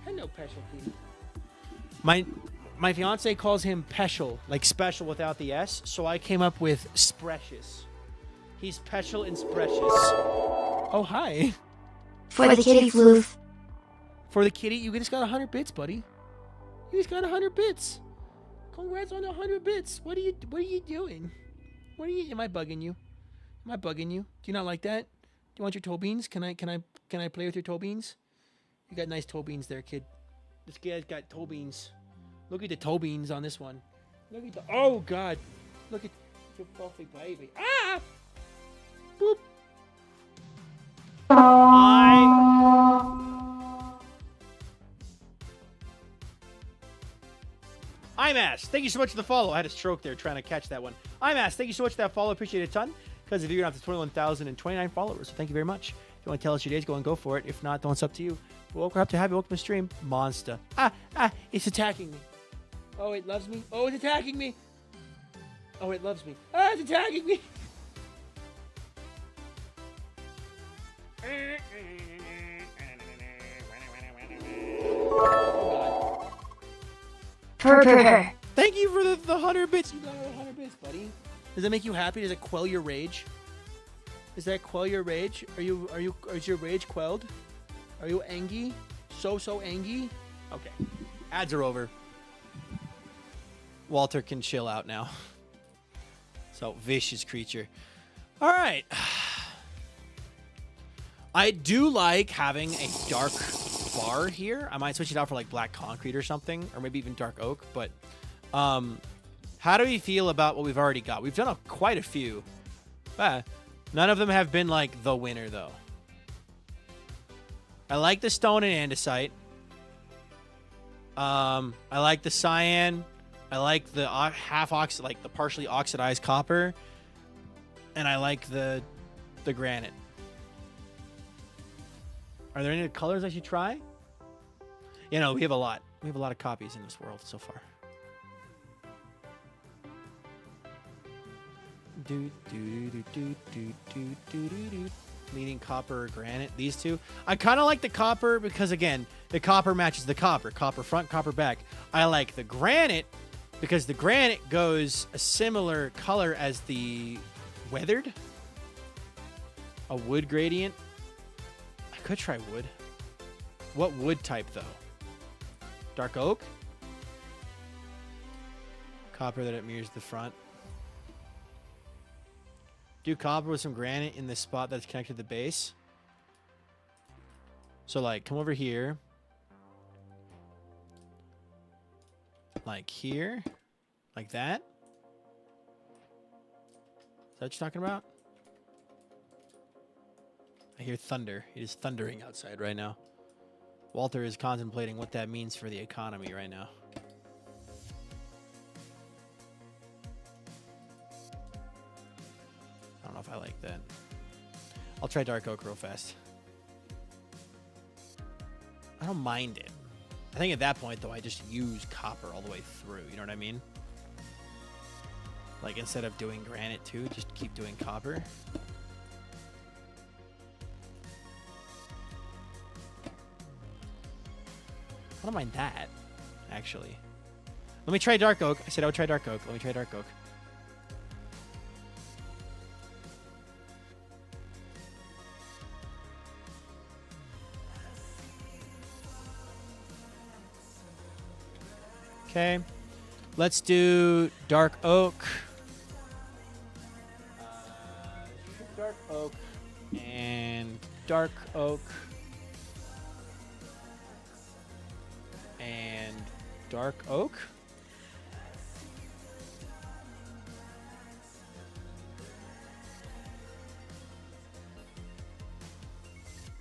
Hello, special kitty. My fiance calls him Peschel, like special without the S, so I came up with Sprecious. He's Peschel and Sprecious. Oh, hi. For the kitty floof. For the kitty, you just got 100 bits, buddy. You just got 100 bits. Congrats on 100 bits. What are you doing? Am I bugging you? Am I bugging you? Do you not like that? Do you want your toe beans? Can I play with your toe beans? You got nice toe beans there, kid. This guy's got toe beans. Look at the toe beans on this one. Look at the... Oh, God. Look at your fluffy baby. Ah! Boop. I'm Ash. Thank you so much for the follow. I had a stroke there trying to catch that one. I'm Ash. Thank you so much for that follow. Appreciate it a ton. Because if you're going to have to 21,029 followers. So thank you very much. If you want to tell us your days, go and go for it. If not, then it's up to you. Welcome up to have you. Welcome to stream. Monster. It's attacking me. Oh, it loves me. Oh, it's attacking me. Oh, it loves me. Ah, it's attacking me. Oh, God. Thank you for the 100 bits. You got 100 bits, buddy. Does that make you happy? Does it quell your rage? Does that quell your rage? Is your rage quelled? Are you angry? So angry? Okay. Ads are over. Walter can chill out now. So, vicious creature. All right. I do like having a dark bar here. I might switch it out for like black concrete or something, or maybe even dark oak. But how do we feel about what we've already got? We've done quite a few. None of them have been like the winner, though. I like the stone and andesite. I like the cyan. I like the like the partially oxidized copper, and I like the granite. Are there any colors I should try? You know, we have a lot. We have a lot of copies in this world so far. Leading copper or granite. These two. I kind of like the copper because, again, the copper matches the copper. Copper front, copper back. I like the granite because the granite goes a similar color as the weathered. A wood gradient. I could try wood. What wood type, though? Dark oak? Copper that it mirrors the front. Do copper with some granite in the spot that's connected to the base. So, like, come over here. Like here. Like that. Is that what you're talking about? I hear thunder. It is thundering outside right now. Walter is contemplating what that means for the economy right now. I don't know if I like that. I'll try dark oak real fast. I don't mind it. I think at that point, though, I just use copper all the way through. You know what I mean? Like, instead of doing granite, too, just keep doing copper. I don't mind that, actually. Let me try dark oak. I said I would try dark oak. Let me try dark oak. Okay. Let's do dark oak. Dark oak. And dark oak. And dark oak.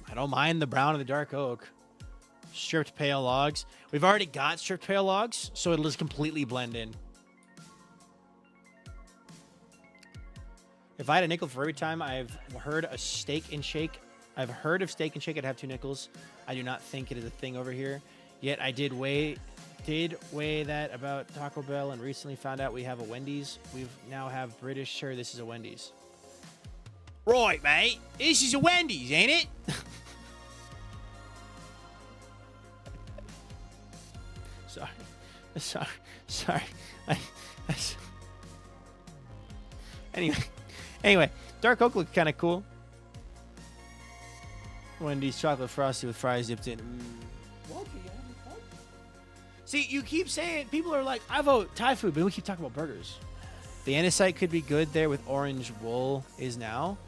I don't mind the brown of the dark oak. Stripped pale logs. We've already got stripped pale logs, so it'll just completely blend in. If I had a nickel for every time I've heard a steak and shake, I've heard of steak and shake, I'd have 2 nickels. I do not think it is a thing over here. Yet I did weigh that about Taco Bell and recently found out we have a Wendy's. We now have British. Sure, this is a Wendy's. Right, mate. This is a Wendy's, ain't it? Sorry. Anyway, dark oak looks kind of cool. Wendy's chocolate frosty with fries dipped in. Walter, you having fun? See, you keep saying, people are like, I vote Thai food, but we keep talking about burgers. The andesite could be good there with orange wool is now.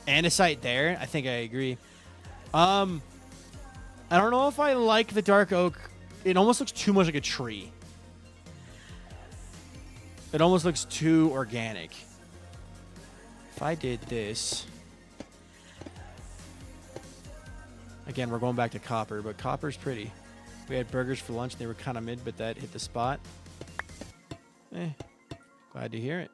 Andesite there, I think I agree. I don't know if I like the dark oak. It almost looks too much like a tree. It almost looks too organic. If I did this... Again, we're going back to copper, but copper's pretty. We had burgers for lunch, and they were kind of mid, but that hit the spot. Glad to hear it.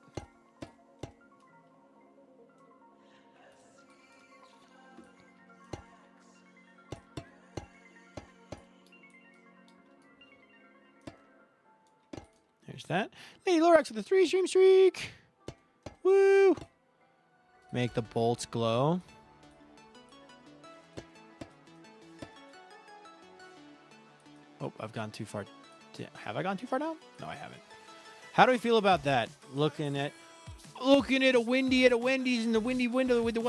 There's that. Lady Lorax with a 3-stream streak. Woo! Make the bolts glow. Oh, I've gone too far. Have I gone too far down? No, I haven't. How do we feel about that? Looking at... looking at a Wendy's in the windy window with the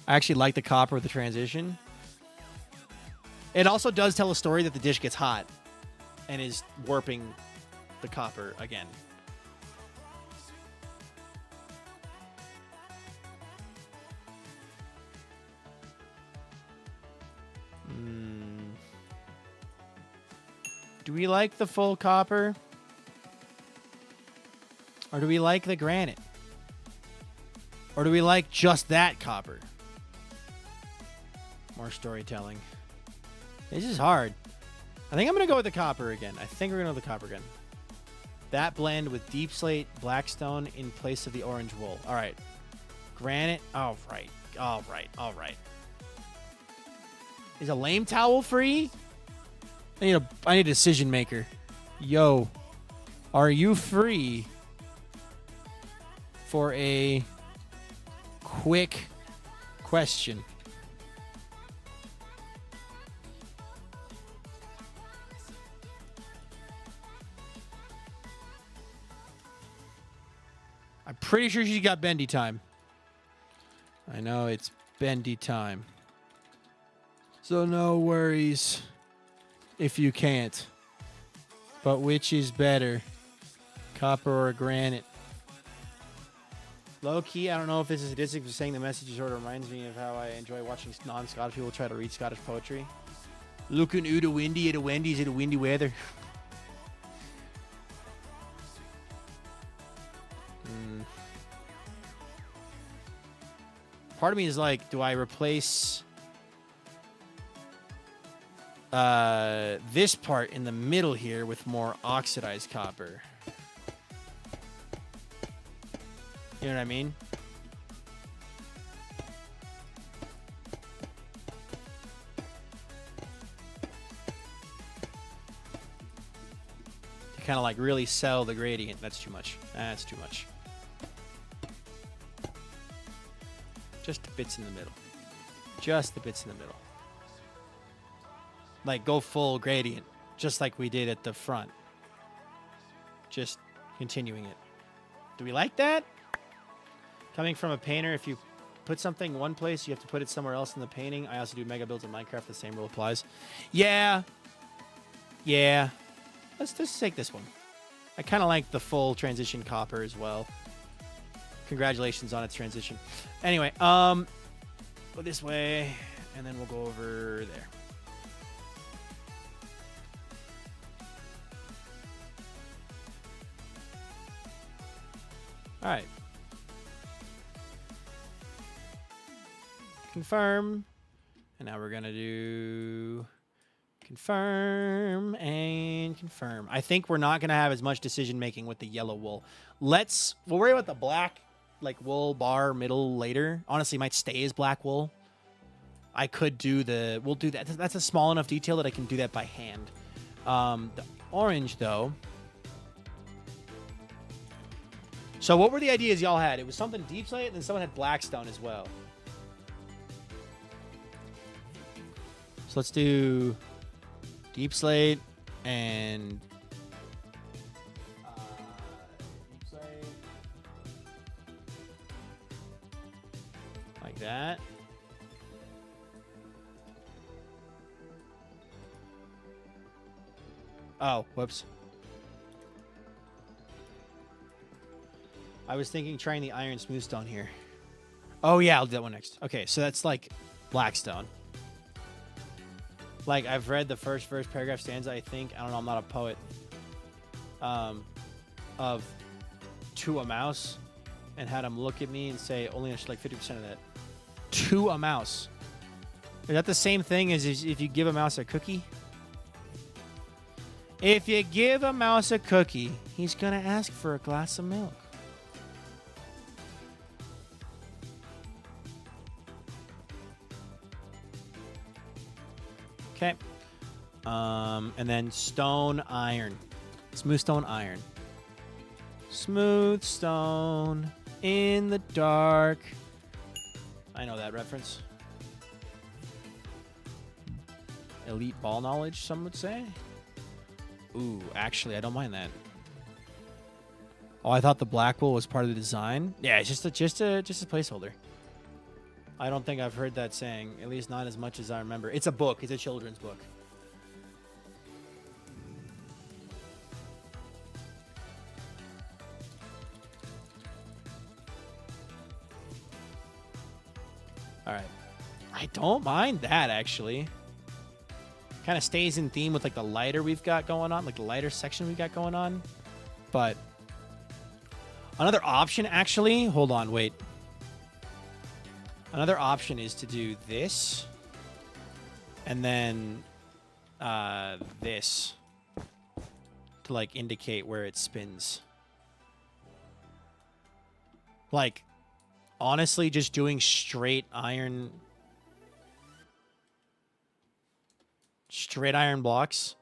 I actually like the copper with the transition. It also does tell a story that the dish gets hot and is warping the copper again. Do we like the full copper? Or do we like the granite? Or do we like just that copper? More storytelling. This is hard. I think I'm going to go with the copper again. I think we're going to go with the copper again. That blend with deep slate blackstone in place of the orange wool. All right. Granite. All right. All right. All right. Is a lame towel free? I need a decision maker. Yo, are you free for a quick question? I'm pretty sure she's got bendy time. I know it's bendy time. So no worries if you can't. But which is better? Copper or granite? Low key, I don't know if this is sadistic for saying the message sort of reminds me of how I enjoy watching non-Scottish people try to read Scottish poetry. Looking out a windy at a Wendy's at a windy weather. Part of me is like, do I replace this part in the middle here with more oxidized copper? You know what I mean? To kind of like really sell the gradient. That's too much. That's too much. Just the bits in the middle. Just the bits in the middle. Like, go full gradient. Just like we did at the front. Just continuing it. Do we like that? Coming from a painter, if you put something one place, you have to put it somewhere else in the painting. I also do mega builds in Minecraft. The same rule applies. Yeah. Yeah. Let's just take this one. I kind of like the full transition copper as well. Congratulations on its transition. Anyway, go this way, and then we'll go over there. All right. Confirm. And now we're going to do confirm and confirm. I think we're not going to have as much decision making with the yellow wool. We'll worry about the black like wool bar middle later. Honestly, might stay as black wool. I could do we'll do that. That's a small enough detail that I can do that by hand. The orange though. So what were the ideas y'all had? It was something deep slate, and then someone had blackstone as well. So let's do deep slate and deep slate like that. Oh, whoops. I was thinking trying the iron smooth stone here. Oh yeah, I'll do that one next. Okay, so that's like blackstone. Like, I've read the first paragraph stanza, I think. I don't know, I'm not a poet. Of To a Mouse, and had him look at me and say, only like 50% of that. To a mouse. Is that the same thing as if you give a mouse a cookie? If you give a mouse a cookie, he's going to ask for a glass of milk. Okay. And then stone iron. Smooth stone iron. Smooth stone in the dark. I know that reference. Elite ball knowledge, some would say. Ooh, actually, I don't mind that. Oh, I thought the black wool was part of the design. Yeah, it's just a placeholder. I don't think I've heard that saying, at least not as much as I remember. It's a book. It's a children's book. All right. I don't mind that, actually. Kind of stays in theme with, like, the lighter we've got going on, like the lighter section we got going on. But another option, actually, hold on, wait. Another option is to do this and then this to, like, indicate where it spins. Like, honestly, just doing straight iron blocks.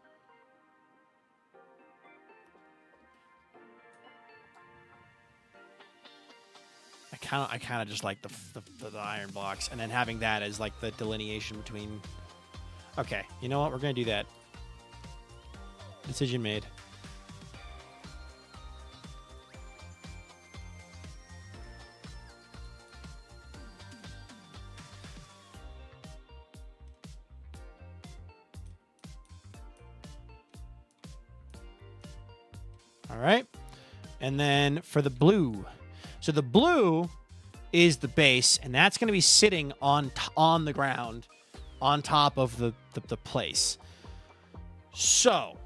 I kind of just like the iron blocks, and then having that as like the delineation between. Okay, you know what? We're gonna do that. Decision made. All right. And then for the blue. So the blue is the base, and that's going to be sitting on the ground on top of the place. So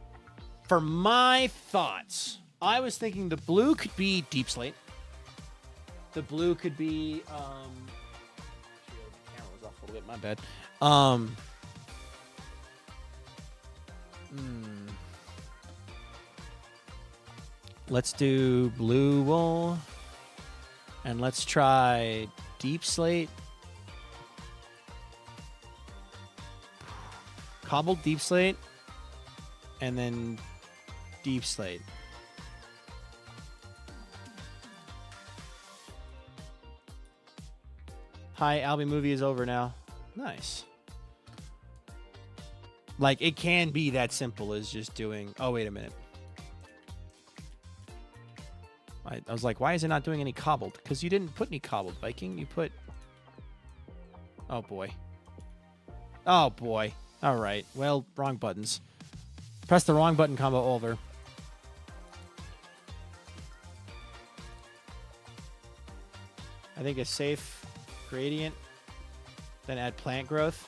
for my thoughts, I was thinking the blue could be deep slate. The blue could be the camera was off a little bit, my bad. Let's do blue wool. And let's try deep slate. Cobbled deep slate. And then deep slate. Hi, Albie movie is over now. Nice. Like, it can be that simple as just doing... Oh, wait a minute. I was like, why is it not doing any cobbled? Because you didn't put any cobbled, Viking. You put... Oh, boy. Oh, boy. All right. Well, wrong buttons. Press the wrong button combo over. I think a safe gradient. Then add plant growth.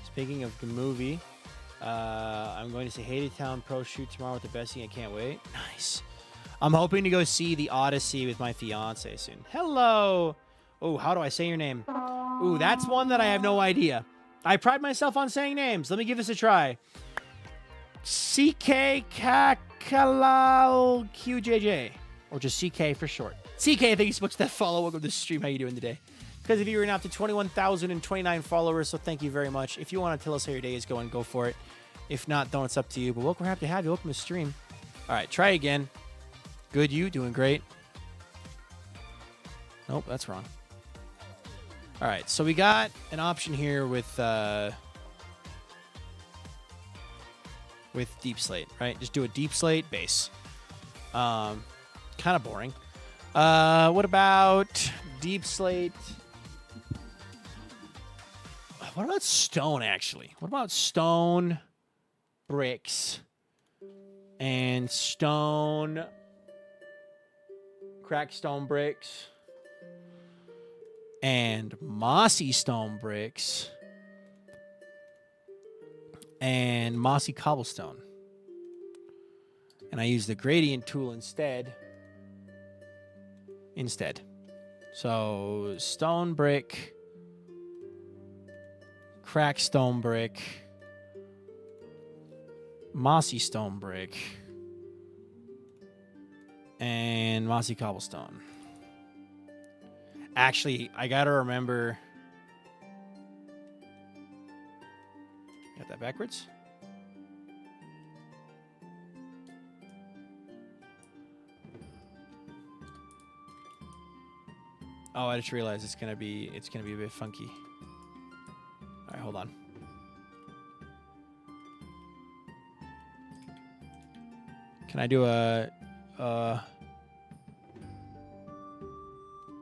Speaking of the movie... I'm going to say Hadestown Pro Shoot tomorrow with the bestie. I can't wait. Nice. I'm hoping to go see the Odyssey with my fiance soon. Hello. Oh, how do I say your name? Ooh, that's one that I have no idea. I pride myself on saying names. Let me give this a try. CK Kakalal QJJ. Or just CK for short. CK, thank you so much for that follow. Welcome to the stream. How you doing today? Because of you, we're now up to 21,029 followers, so thank you very much. If you want to tell us how your day is going, go for it. If not, don't. It's up to you. But welcome, we're happy to have you. Welcome to the stream. All right, try again. Good, you doing great. Nope, that's wrong. All right, so we got an option here with deep slate, right? Just do a deep slate base. Kind of boring. What about deep slate? What about stone, actually? What about stone bricks and stone, cracked stone bricks and mossy stone bricks and mossy cobblestone? And I use the gradient tool instead. So stone brick, cracked stone brick, mossy stone brick, and mossy cobblestone. Actually, I gotta remember. Got that backwards? Oh, I just realized it's gonna be a bit funky. All right, hold on. Can I do a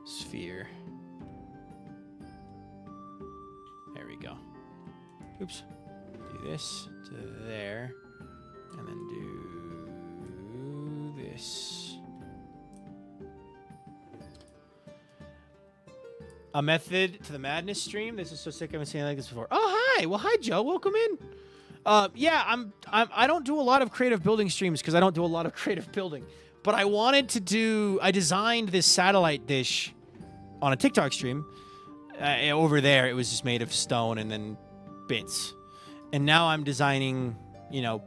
sphere? There we go. Oops. Do this to there, and then do this. A method to the madness stream. This is so sick. I haven't seen anything like this before. Oh, hi. Well, hi, Joe. Welcome in. Yeah, I don't do a lot of creative building streams because I don't do a lot of creative building. But I wanted to do. I designed this satellite dish on a TikTok stream. Over there, it was just made of stone and then bits. And now I'm designing, you know,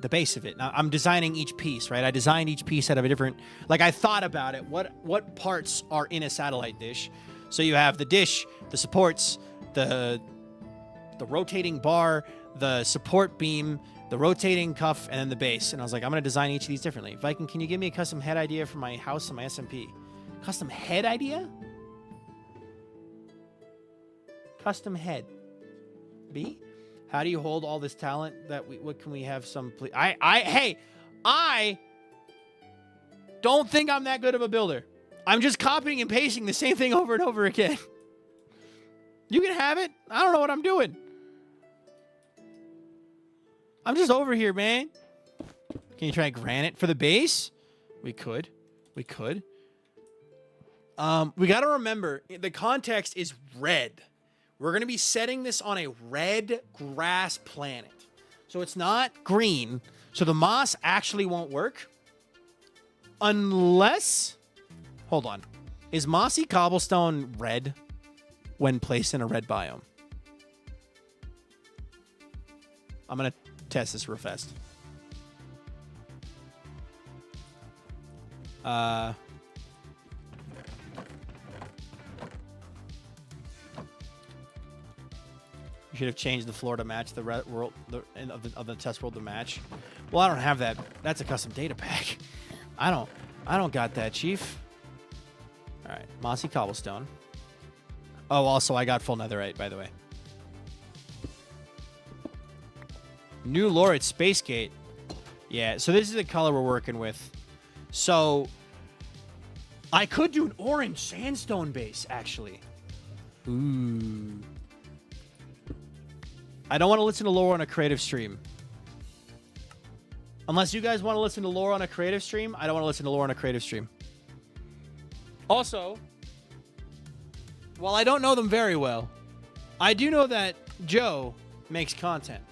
the base of it. Now I'm designing each piece, right? I designed each piece out of a different, like I thought about it. What parts are in a satellite dish? So you have the dish, the supports, the rotating bar, the support beam, the rotating cuff, and then the base. And I was like, I'm going to design each of these differently. Viking, can you give me a custom head idea for my house and my SMP? Custom head idea? Custom head. B? How do you hold all this talent that what can we have some hey, I don't think I'm that good of a builder. I'm just copying and pasting the same thing over and over again. You can have it. I don't know what I'm doing. I'm just over here, man. Can you try granite for the base? We could. We could. We got to remember, the context is red. We're going to be setting this on a red grass planet. So it's not green. So the moss actually won't work. Unless... Hold on. Is mossy cobblestone red when placed in a red biome? I'm going to test this real fast. Should have changed the floor to match the world of the test world to match. Well, I don't have that. That's a custom data pack. I don't got that, Chief. All right, mossy cobblestone. Oh, also I got full netherite, by the way. New lore at Space Gate. Yeah, so this is the color we're working with. So I could do an orange sandstone base, actually. Ooh. I don't want to listen to lore on a creative stream. Unless you guys want to listen to lore on a creative stream, I don't want to listen to lore on a creative stream. Also, while I don't know them very well, I do know that Joe makes content.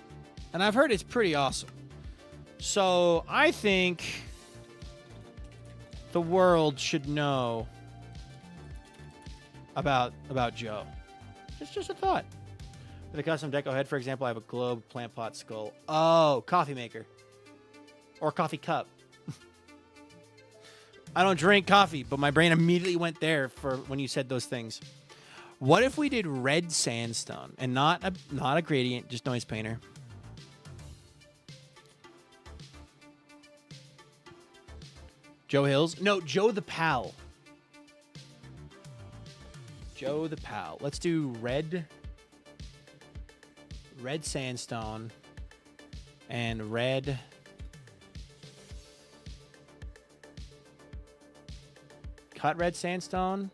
And I've heard it's pretty awesome. So I think the world should know about Joe. Just a thought. For the custom deco head, for example, I have a globe, plant pot, skull. Oh, coffee maker. Or coffee cup. I don't drink coffee, but my brain immediately went there for when you said those things. What if we did red sandstone and not a gradient, just noise painter? Joe Hills? No, Joe the Pal. Joe the Pal. Let's do red sandstone and red cut red sandstone.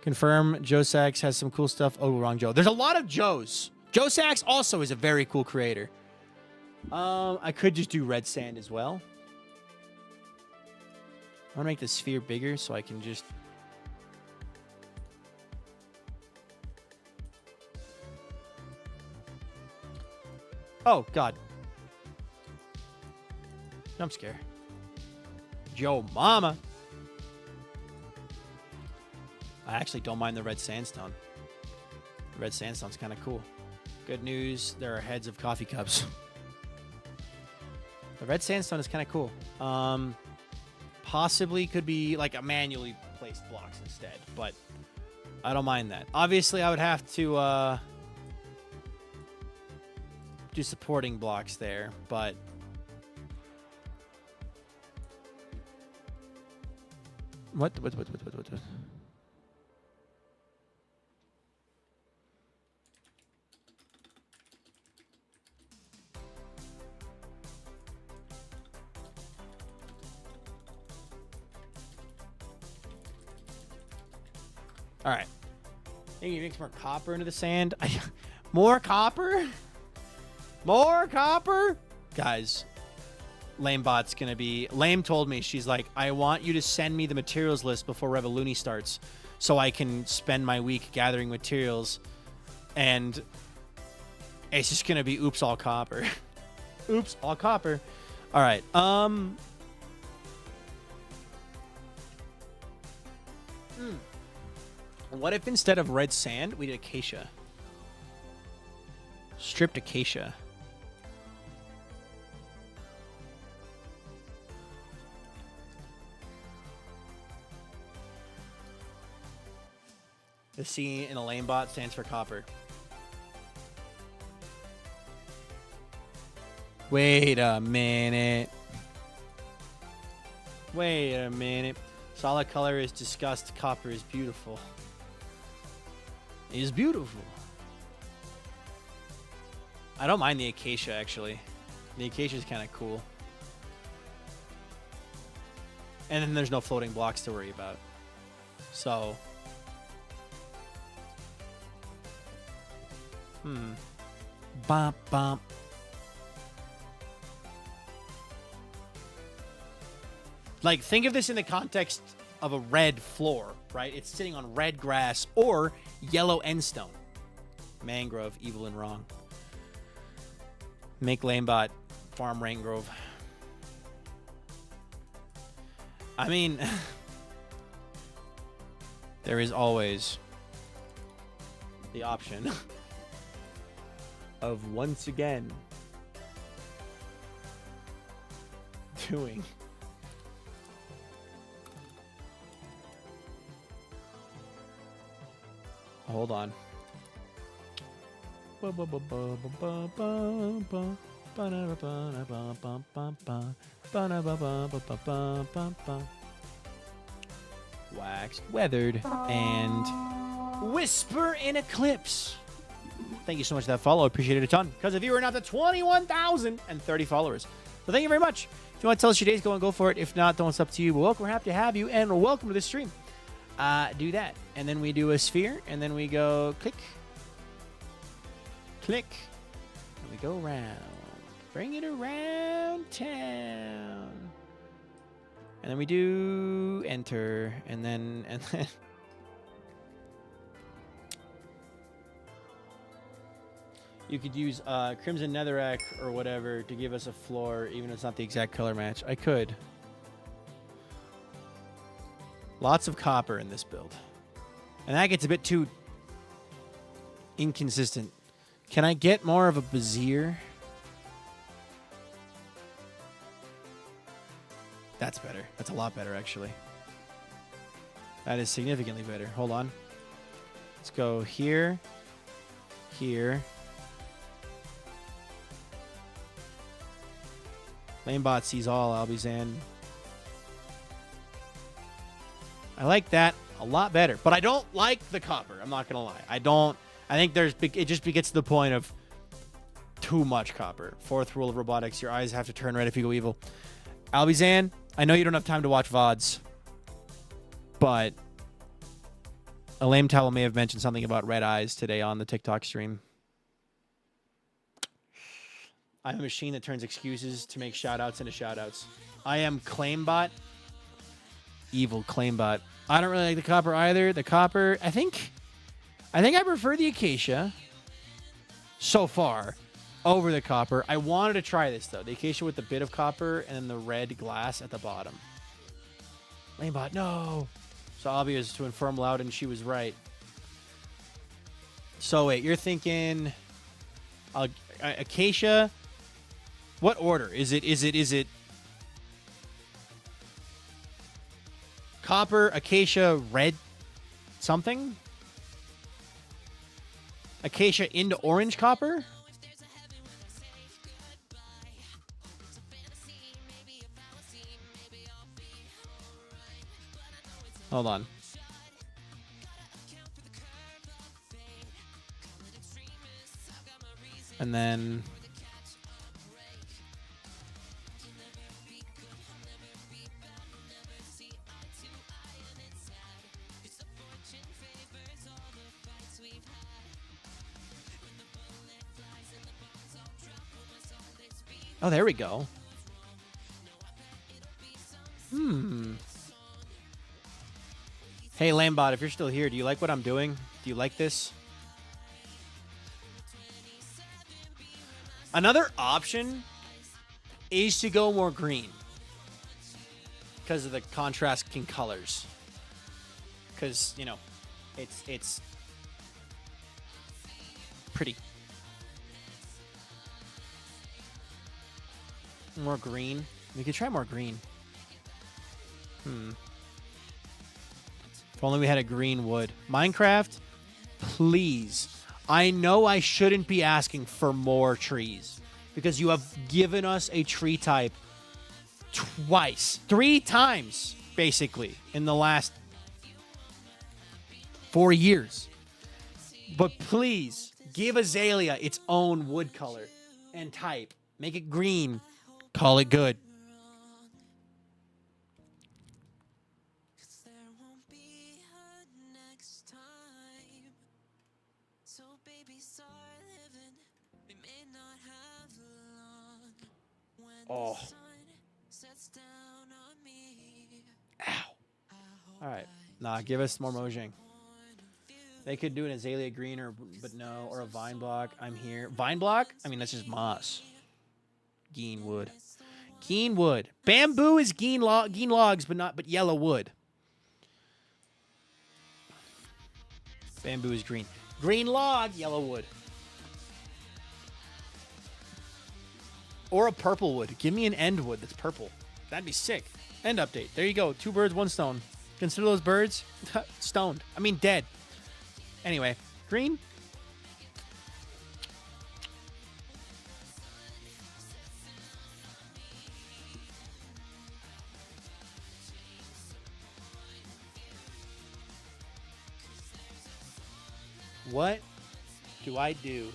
Confirm Joe Sachs has some cool stuff. Oh, wrong Joe. There's a lot of Joes. Joe Sachs also is a very cool creator. I could just do red sand as well. I want to make the sphere bigger so I can just... Oh, God. Jump scare. Joe Mama. I actually don't mind the red sandstone. The red sandstone's kind of cool. Good news, there are heads of coffee cups. The red sandstone is kind of cool. Possibly could be like a manually placed blocks instead, but I don't mind that. Obviously, I would have to do supporting blocks there, but what? All right. Maybe mix more copper into the sand. More copper? More copper? Guys, Lamebot's going to be... Lame told me, she's like, I want you to send me the materials list before Revoluni starts so I can spend my week gathering materials. And it's just going to be oops, all copper. Oops, all copper. All right. What if instead of red sand, we did acacia? Stripped acacia. The C in a Lamebot stands for copper. Wait a minute. Wait a minute. Solid color is disgust. Copper is beautiful. Is beautiful. I don't mind the acacia, actually. The acacia is kind of cool. And then there's no floating blocks to worry about. So... Bump, bump. Like, think of this in the context of a red floor, right? It's sitting on red grass or yellow endstone. Mangrove, evil and wrong. Make Lamebot farm Raingrove. I mean, there is always the option of once again doing hold on. Waxed, weathered, and whisper in eclipse. Thank you so much for that follow. I appreciate it a ton. Because of you, we're now to 21,030 followers. So thank you very much. If you want to tell us your day's going, go for it. If not, then it's up to you. But welcome. We're happy to have you. And welcome to the stream. Do that. And then we do a sphere. And then we go click. Click. And we go around. Bring it around town. And then we do enter. And then... You could use Crimson Netherrack or whatever to give us a floor, even if it's not the exact color match. I could. Lots of copper in this build. And that gets a bit too inconsistent. Can I get more of a Bazier? That's better. That's a lot better, actually. That is significantly better. Hold on. Let's go here. Here. Lamebot sees all, Albizan. I like that a lot better. But I don't like the copper. I'm not going to lie. I think it just gets to the point of too much copper. Fourth rule of robotics. Your eyes have to turn red if you go evil. Albizan, I know you don't have time to watch VODs. But a Lame Towel may have mentioned something about red eyes today on the TikTok stream. I'm a machine that turns excuses to make shout-outs into shout-outs. I am Claimbot. Evil Claimbot. I don't really like the copper either. The copper, I think I prefer the acacia so far over the copper. I wanted to try this, though. The acacia with the bit of copper and then the red glass at the bottom. Lamebot, no. So obvious to inform Loudon she was right. So wait, you're thinking acacia... What order? Is it copper, acacia, red something? Acacia into orange copper? Hold on. And then... Oh, there we go. Hey, Lambot, if you're still here, do you like what I'm doing? Do you like this? Another option is to go more green because of the contrasting colors. Because, you know, it's pretty. More green. We could try more green. If only we had a green wood. Minecraft, please. I know I shouldn't be asking for more trees because you have given us a tree type twice. 3 times, basically, in the last 4 years. But please, give Azalea its own wood color and type. Make it green. Call it good. Oh. Ow. All right. Nah, give us more Mojang. They could do an Azalea green, but no, or a vine block. I'm here. Vine block? I mean, that's just moss. Geen wood. Geen wood. Bamboo is geen logs, but yellow wood. Bamboo is green. Green log, yellow wood. Or a purple wood. Give me an end wood that's purple. That'd be sick. End update. There you go. 2 birds, 1 stone. Consider those birds stoned. I mean, dead. Anyway, green. What do I do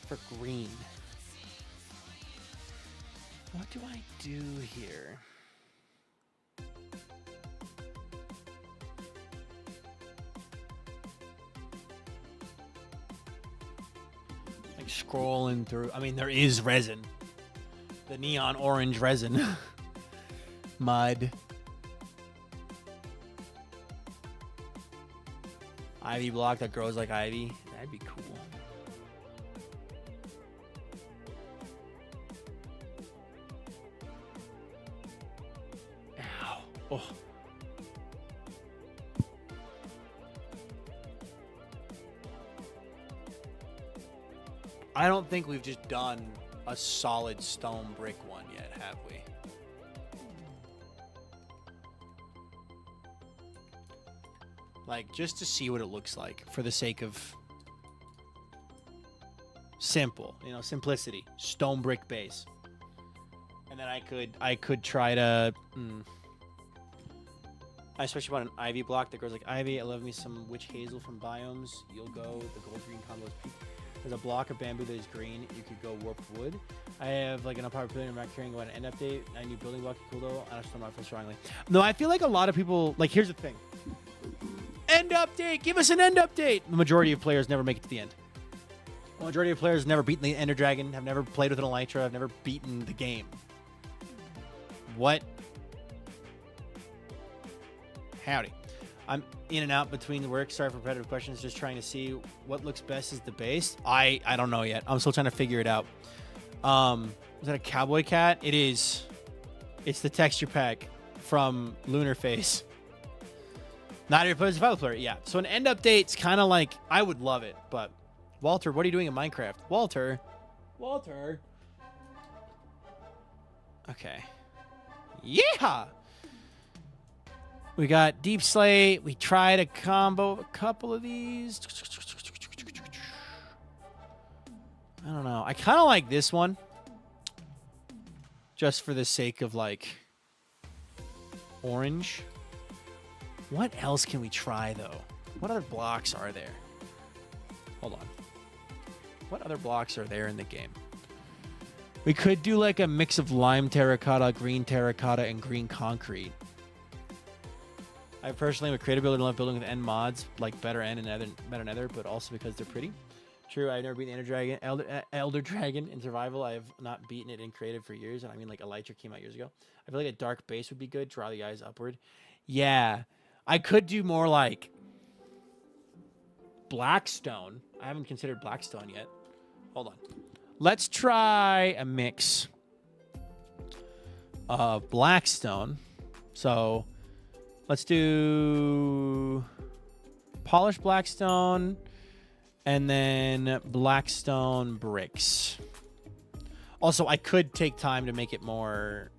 for green? What do I do here? Like scrolling through. I mean, there is resin. The neon orange resin. Mud. Ivy block that grows like ivy. That'd be cool. Ow. Oh. I don't think we've just done a solid stone brick one yet, have we? Like, just to see what it looks like for the sake of simple, you know, simplicity. Stone brick base. And then I could try to... I especially want an ivy block that grows like ivy. I love me some witch hazel from Biomes. You'll go. The gold green combo is peak. There's a block of bamboo that is green. You could go warped wood. I have like an unpopular opinion. I'm not carrying an end update. I need building block. Cool though. I don't still not feel strongly. No, I feel like a lot of people... Like, here's the thing. End update! Give us an end update! The majority of players never make it to the end. The majority of players have never beaten the Ender Dragon, have never played with an Elytra, have never beaten the game. What? Howdy. I'm in and out between the work. Sorry for repetitive questions. Just trying to see what looks best as the base. I don't know yet. I'm still trying to figure it out. Is that a cowboy cat? It is. It's the texture pack from Lunar Phase. Not every player's a Pilot player. Yeah. So an end update's kind of like, I would love it, but Walter, what are you doing in Minecraft? Walter. Okay. Yeah. We got Deep Slate. We tried a combo of a couple of these. I don't know. I kind of like this one. Just for the sake of, like, orange. What else can we try, though? What other blocks are there? Hold on. What other blocks are there in the game? We could do, like, a mix of lime terracotta, green terracotta, and green concrete. I personally am a creative builder and love building with end mods, like better end and better nether, but also because they're pretty. True, I've never beaten Elder Dragon in survival. I have not beaten it in creative for years, and I mean, like, Elytra came out years ago. I feel like a dark base would be good. Draw the eyes upward. Yeah, I could do more like Blackstone. I haven't considered Blackstone yet. Hold on. Let's try a mix of Blackstone. So let's do polished Blackstone and then Blackstone bricks. Also, I could take time to make it more...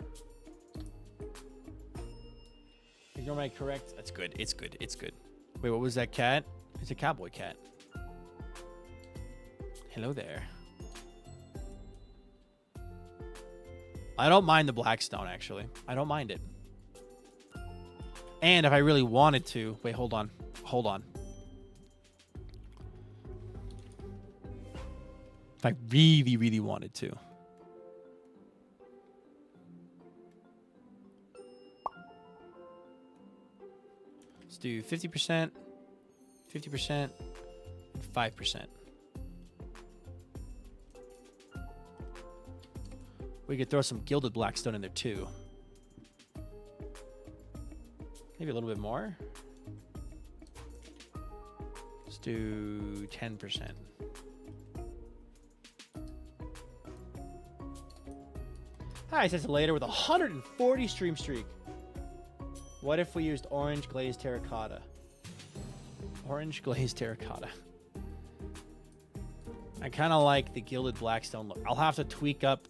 Ignore my correct. That's good. It's good. It's good. Wait, what was that cat? It's a cowboy cat. Hello there. I don't mind the Blackstone, actually. I don't mind it. And if I really wanted to... Wait, hold on. Hold on. If I really, really wanted to. Let's do 50%, 50%, and 5%. We could throw some gilded Blackstone in there too. Maybe a little bit more. Let's do 10%. Hi, it says later with a 140 stream streak. What if we used orange glazed terracotta? Orange glazed terracotta. I kind of like the gilded Blackstone look. I'll have to tweak up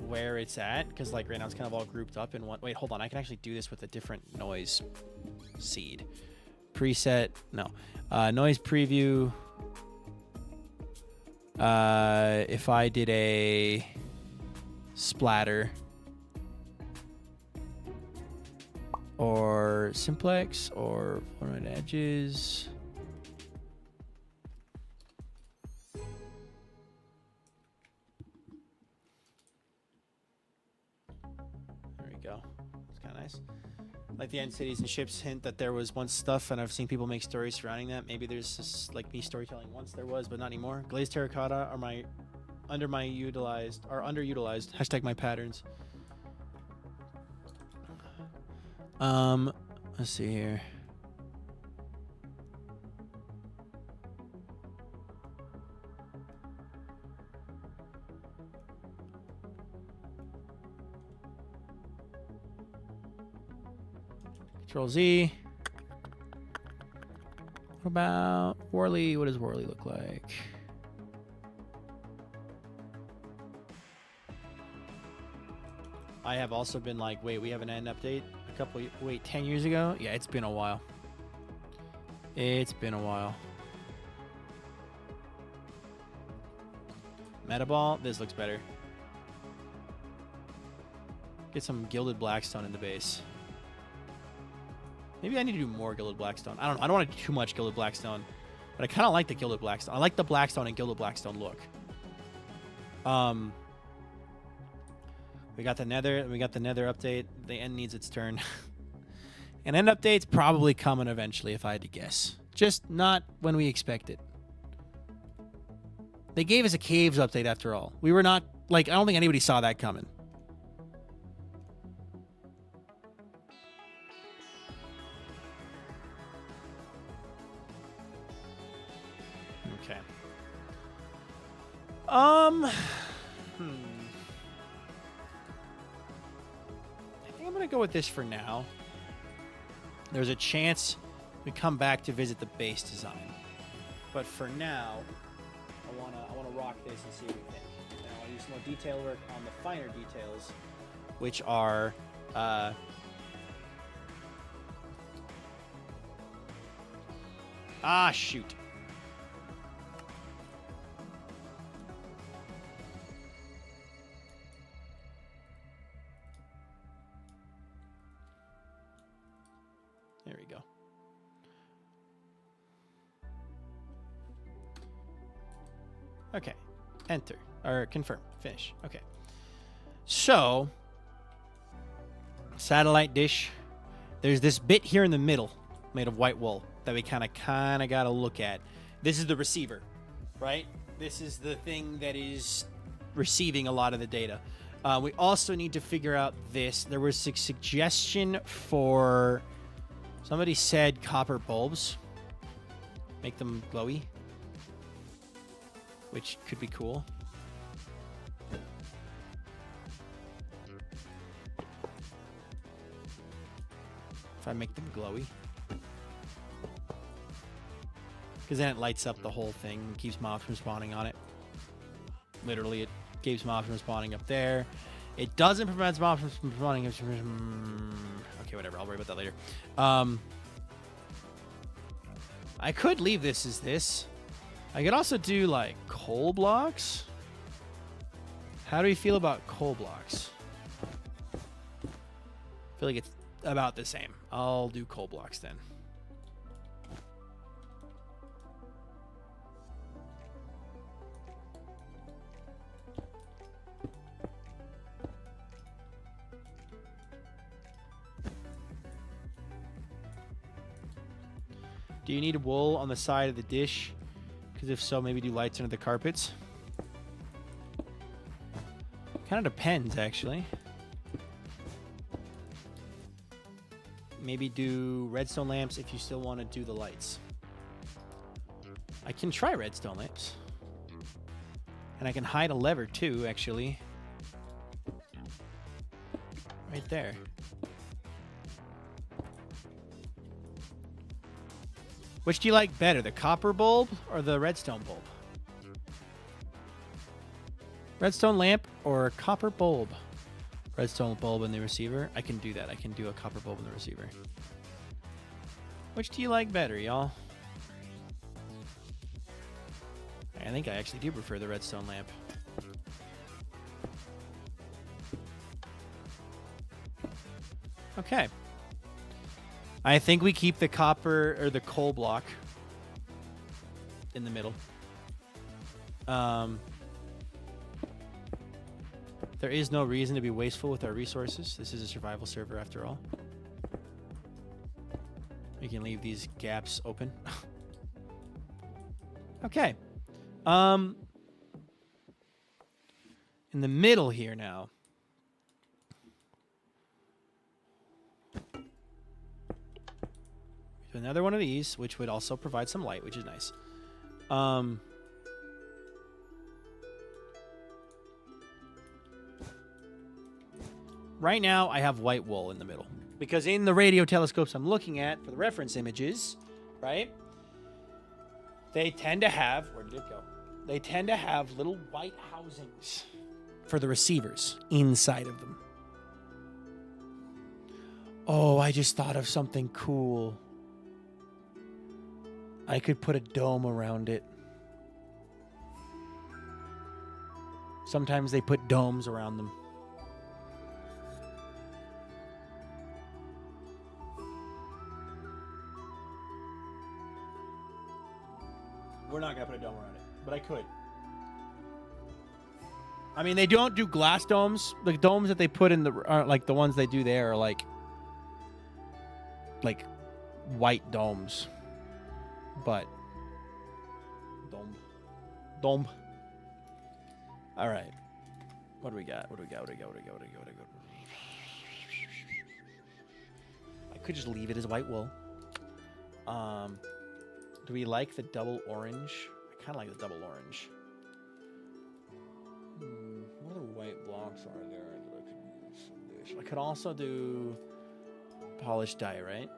where it's at because, like, right now it's kind of all grouped up in one. Wait, hold on. I can actually do this with a different noise seed. Preset. No. Noise preview. If I did a splatter or simplex or on edges. There we go. It's kind of nice. Like the end cities and ships hint that there was once stuff, and I've seen people make stories surrounding that. Maybe there's this, like, me storytelling once there was, but not anymore. Glazed terracotta are my underutilized. Hashtag my patterns. Let's see here. Control Z. What about Worley? What does Worley look like? I have also been like, wait, we have an end update a couple, 10 years ago? Yeah, it's been a while. It's been a while. Metaball, this looks better. Get some gilded Blackstone in the base. Maybe I need to do more gilded Blackstone. I don't know. I don't want to do too much gilded Blackstone, but I kind of like the gilded Blackstone. I like the Blackstone and gilded Blackstone look. We got the Nether. We got the Nether update. The end needs its turn. An end update's probably coming eventually, if I had to guess. Just not when we expect it. They gave us a caves update after all. We were not, like, I don't think anybody saw that coming. Okay. I think I'm gonna go with this for now. There's a chance we come back to visit the base design, but for now, I wanna rock this and see what we think. And I wanna do some more detail work on the finer details, which are shoot. There we go. Okay. Enter. Or confirm. Finish. Okay. So, satellite dish. There's this bit here in the middle made of white wool that we kind of got to look at. This is the receiver, right? This is the thing that is receiving a lot of the data. We also need to figure out this. There was a suggestion for... Somebody said copper bulbs. Make them glowy. Which could be cool. If I make them glowy. Because then it lights up the whole thing and keeps mobs from spawning on it. Literally, it keeps mobs from spawning up there. It doesn't prevent mobs from spawning. Okay, whatever. I'll worry about that later. I could leave this as this. I could also do, like, coal blocks. How do you feel about coal blocks? I feel like it's about the same. I'll do coal blocks then. Do you need wool on the side of the dish? Because if so, maybe do lights under the carpets. Kind of depends, actually. Maybe do redstone lamps if you still want to do the lights. I can try redstone lamps. And I can hide a lever too, actually. Right there. Which do you like better, the copper bulb or the redstone bulb? Redstone lamp or copper bulb? Redstone bulb in the receiver. I can do that. I can do a copper bulb in the receiver. Which do you like better, y'all? I think I actually do prefer the redstone lamp. Okay. I think we keep the copper or the coal block in the middle. There is no reason to be wasteful with our resources. This is a survival server after all. We can leave these gaps open. Okay. In the middle here now. Do another one of these, which would also provide some light, which is nice. Right now, I have white wool in the middle. Because in the radio telescopes I'm looking at for the reference images, right? They tend to have... Where did it go? They tend to have little white housings for the receivers inside of them. Oh, I just thought of something cool. I could put a dome around it. Sometimes they put domes around them. We're not going to put a dome around it, but I could. I mean, they don't do glass domes. The domes that they put in like the ones they do there are like white domes. But dome. All right. What do we got? I could just leave it as white wool. Do we like the double orange? I kind of like the double orange. What other white blocks are there that I could use for this? I could also do polished dye, right?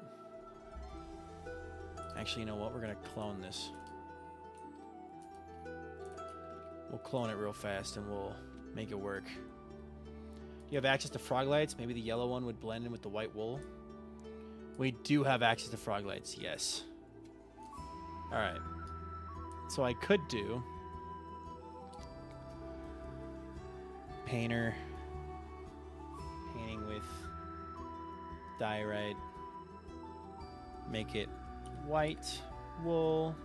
Actually, you know what? We're going to clone this. We'll clone it real fast and we'll make it work. Do you have access to frog lights? Maybe the yellow one would blend in with the white wool. We do have access to frog lights, yes. All right. So I could do painting with diorite, make it white wool.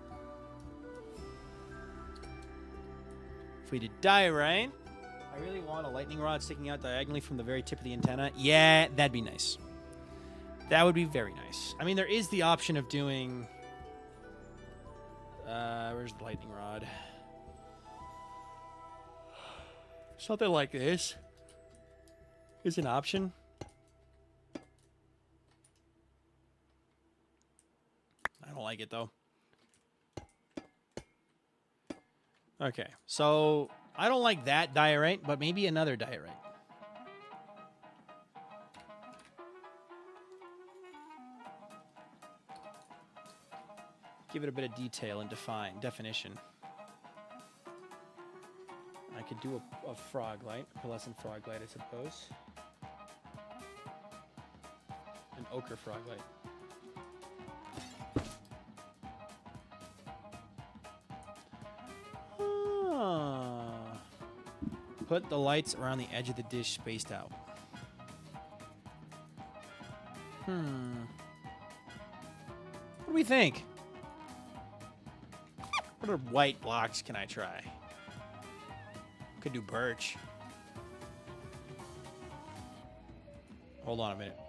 If we did diorite, I really want a lightning rod sticking out diagonally from the very tip of the antenna. Yeah, that'd be nice. That would be very nice. I mean, there is the option of doing... where's the lightning rod? Something like this is an option. I don't like it though. Okay, so I don't like that diorite, but maybe another diorite. Give it a bit of detail and definition. I could do a frog light, a pearlescent frog light, I suppose. An ochre frog light. Put the lights around the edge of the dish spaced out. What do we think? What other white blocks can I try? Could do birch. Hold on a minute.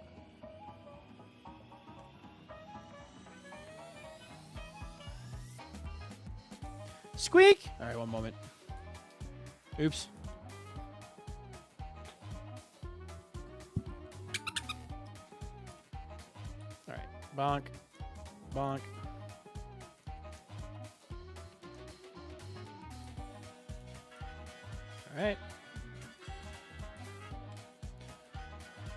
Squeak! All right, one moment. Oops. All right, bonk, bonk. All right.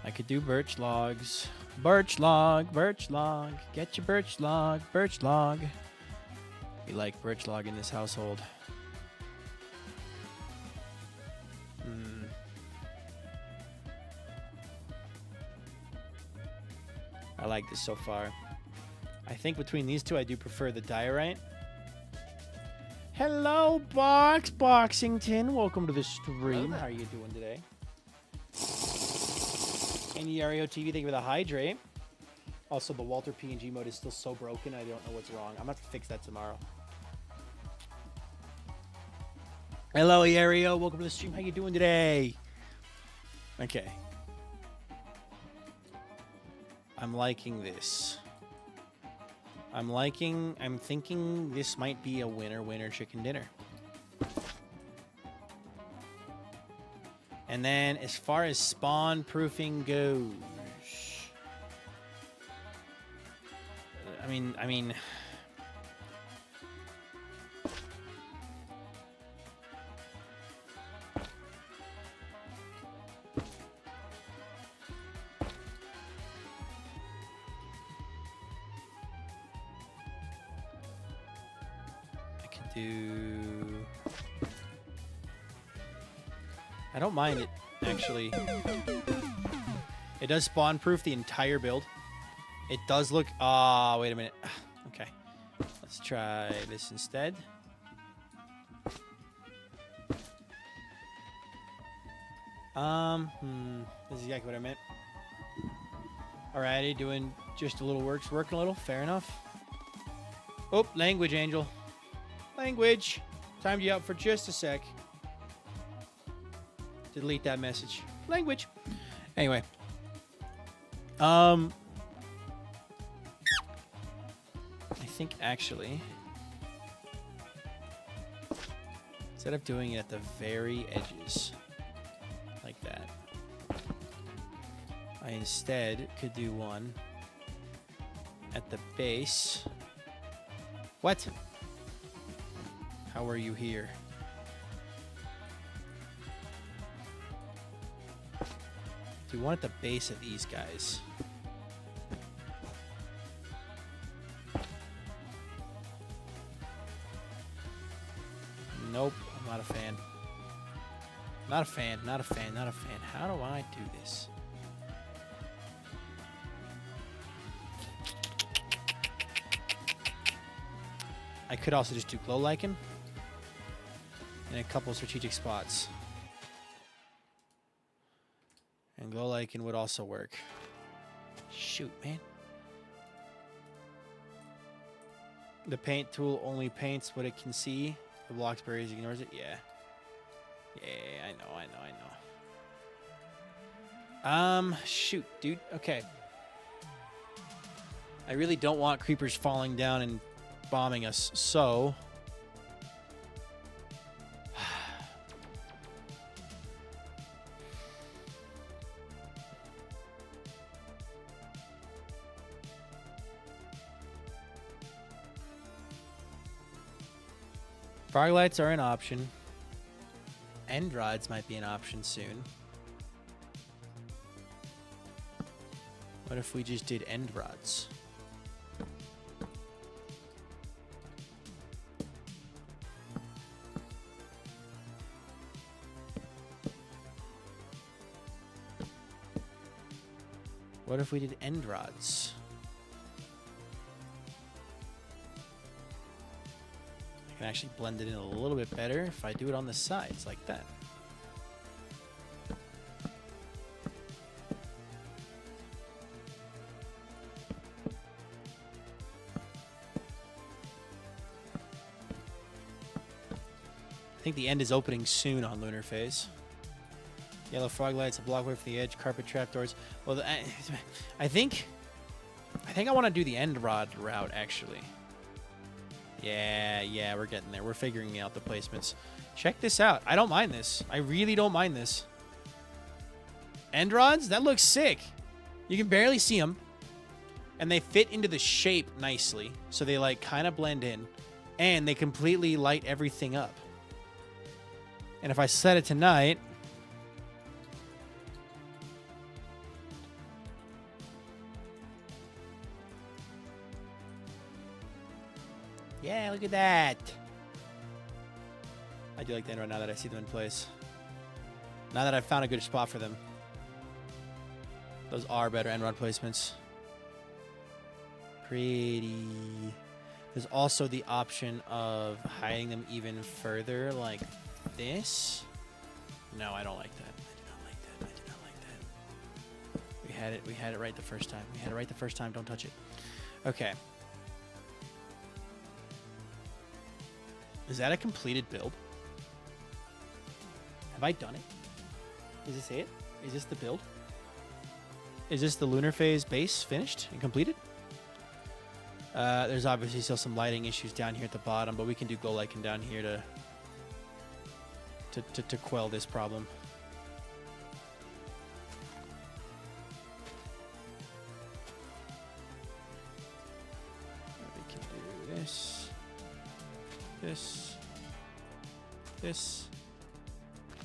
I could do birch logs. Birch log, birch log. Get your birch log, birch log. We like birch log in this household. I like this so far. I think between these two, I do prefer the diorite. Hello, Boxington. Welcome to the stream. How are you doing today? Yario TV, thank you for the hydrate. Also, the Walter PNG mode is still so broken. I don't know what's wrong. I'm going to have to fix that tomorrow. Hello, Yario. Welcome to the stream. How you doing today? Okay. I'm liking this. I'm thinking this might be a winner chicken dinner. And then as far as spawn proofing goes, I mean, I don't mind it, actually. It does spawn proof the entire build. It does look... wait a minute. Okay. Let's try this instead. This is exactly what I meant. Alrighty, doing just a little works. Working a little. Fair enough. Oh, language, Angel. Language. Timed you out for just a sec. Delete that message. Language. Anyway. I think actually, instead of doing it at the very edges, like that, I instead could do one at the base. What? How are you here? Do one at the base of these guys. Nope, I'm not a fan. Not a fan, not a fan, not a fan. How do I do this? I could also just do glow lichen in a couple strategic spots. And glow lichen would also work. Shoot, man. The paint tool only paints what it can see. The blocks berries ignores it. Yeah. Yeah, I know. Shoot, dude. Okay. I really don't want creepers falling down and bombing us, so Fog lights are an option. End rods might be an option soon. What if we just did end rods? What if we did end rods? I can actually blend it in a little bit better if I do it on the sides like that. I think the end is opening soon on Lunar Phase. Yellow frog lights, a blockway for the edge, carpet trapdoors. Well, I think I want to do the end rod route, actually. Yeah, we're getting there. We're figuring out the placements. Check this out. I don't mind this. I really don't mind this. End rods? That looks sick. You can barely see them. And they fit into the shape nicely. So they, like, kind of blend in. And they completely light everything up. And if I set it to night... Yeah, look at that. I do like the end rod now that I see them in place. Now that I've found a good spot for them. Those are better end rod placements. Pretty. There's also the option of hiding them even further like this. No, I don't like that. I do not like that. I do not like that. We had it right the first time. We had it right the first time. Don't touch it. Okay. Is that a completed build? Have I done it? Is this it? Is this the build? Is this the Lunar Phase base finished and completed? There's obviously still some lighting issues down here at the bottom, but we can do glow lighting down here to quell this problem. We can do this. This,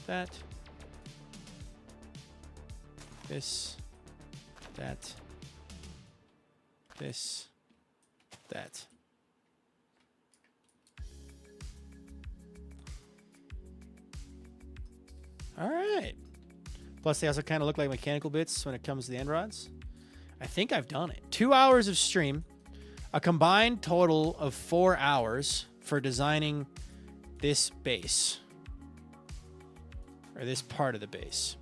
that, this, that, this, that. All right. Plus, they also kind of look like mechanical bits when it comes to the end rods. I think I've done it. 2 hours of stream, a combined total of 4 hours for designing this base, or this part of the base.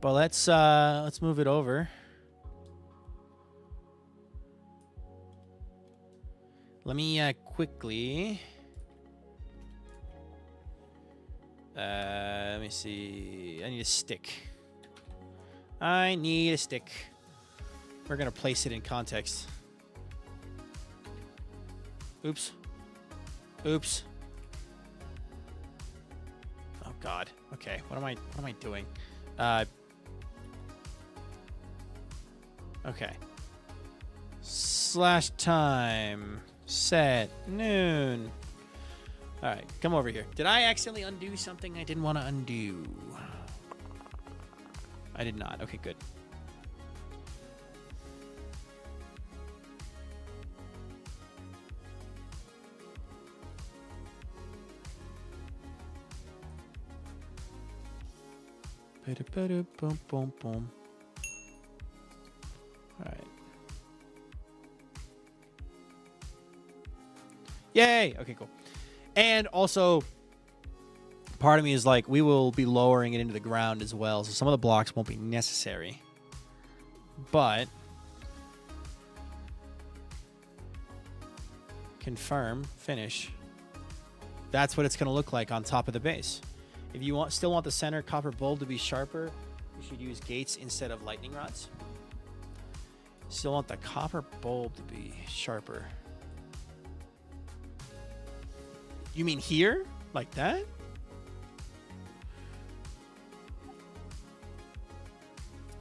But let's move it over. Let me quickly. Let me see. I need a stick. I need a stick. We're gonna place it in context. Oops. Oops. Oh God. Okay. What am I doing? Okay. Slash time. Set. Noon. All right. Come over here. Did I accidentally undo something I didn't want to undo? I did not. Okay, good. Boom, boom, boom. All right. Yay! Okay, cool. And also, part of me is like, we will be lowering it into the ground as well, so some of the blocks won't be necessary. But confirm, finish. That's what it's going to look like on top of the base. If you still want the center copper bulb to be sharper, you should use gates instead of lightning rods. Still want the copper bulb to be sharper. You mean here? Like that?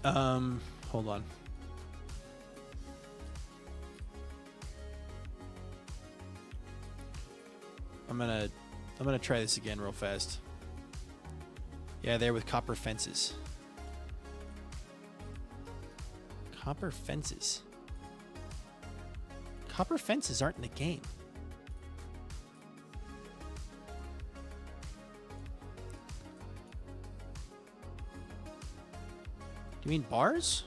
Hold on. I'm gonna try this again real fast. Yeah, there with copper fences. Copper fences. Copper fences aren't in the game. Do you mean bars?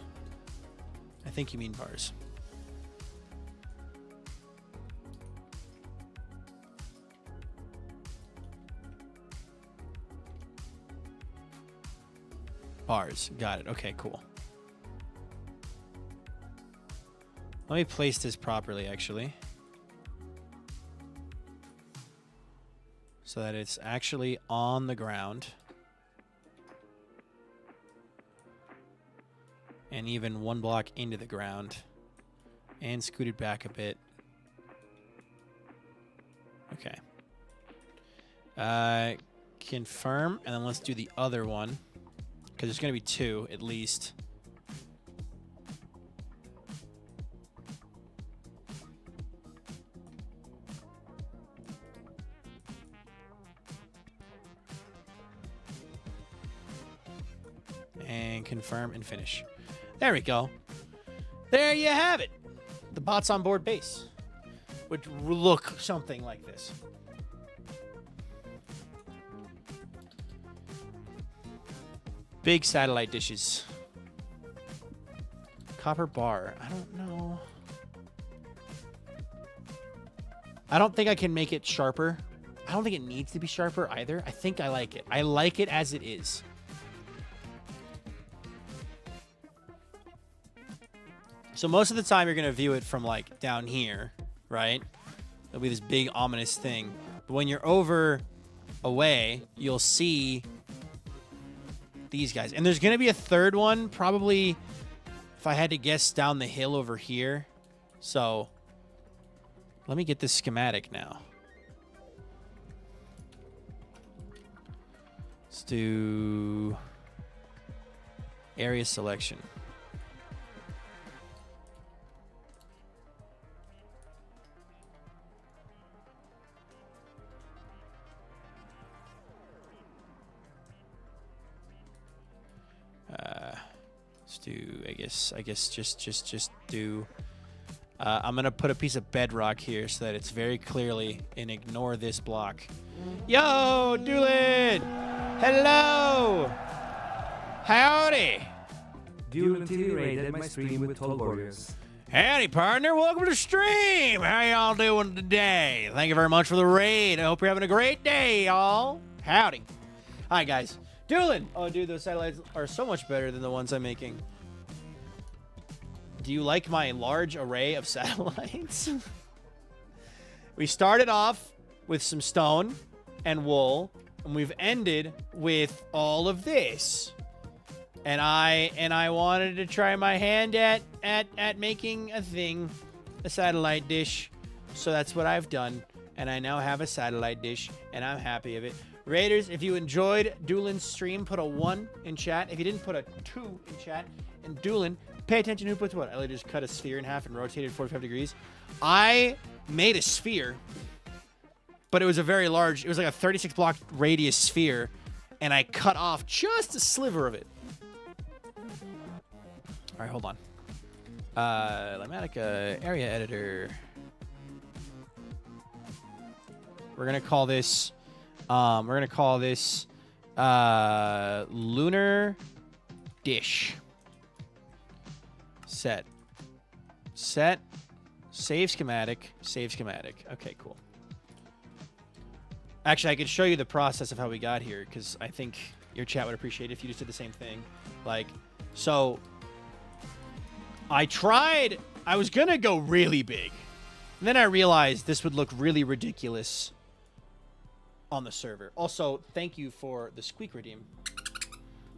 I think you mean bars. Bars. Got it. Okay, cool. Let me place this properly, actually. So that it's actually on the ground. And even one block into the ground. And scoot it back a bit. Okay. Confirm, and then let's do the other one. Because there's going to be two, at least. And confirm and finish. There we go. There you have it. The bots on board base would look something like this. Big satellite dishes. Copper bar. I don't know. I don't think I can make it sharper. I don't think it needs to be sharper either. I think I like it. I like it as it is. So most of the time you're going to view it from like down here, right? There'll be this big ominous thing. But when you're over away, you'll see these guys. And there's going to be a third one, probably, if I had to guess, down the hill over here. So let me get this schematic now. Let's do area selection. Let's do, I guess just do, I'm going to put a piece of bedrock here so that it's very clearly, and ignore this block. Yo, Doolin! Hello! Howdy! Duel TV raided my stream with 12 warriors. Howdy, partner. Welcome to the stream. How y'all doing today? Thank you very much for the raid. I hope you're having a great day, y'all. Howdy. Hi, guys. Doolin! Oh, dude, those satellites are so much better than the ones I'm making. Do you like my large array of satellites? We started off with some stone and wool, and we've ended with all of this. And I wanted to try my hand at making a thing, a satellite dish. So that's what I've done. And I now have a satellite dish, and I'm happy of it. Raiders, if you enjoyed Doolin's stream, put a 1 in chat. If you didn't, put a 2 in chat. And Doolin, pay attention who puts what. I literally just cut a sphere in half and rotated 45 degrees. I made a sphere, but it was a very large, it was like a 36 block radius sphere, and I cut off just a sliver of it. All right, hold on. Lymatica area editor. We're gonna call this Lunar Dish. Set. Save schematic. Okay, cool. Actually, I could show you the process of how we got here, because I think your chat would appreciate it if you just did the same thing. Like, so I was gonna go really big, and then I realized this would look really ridiculous on the server. Also, thank you for the squeak redeem.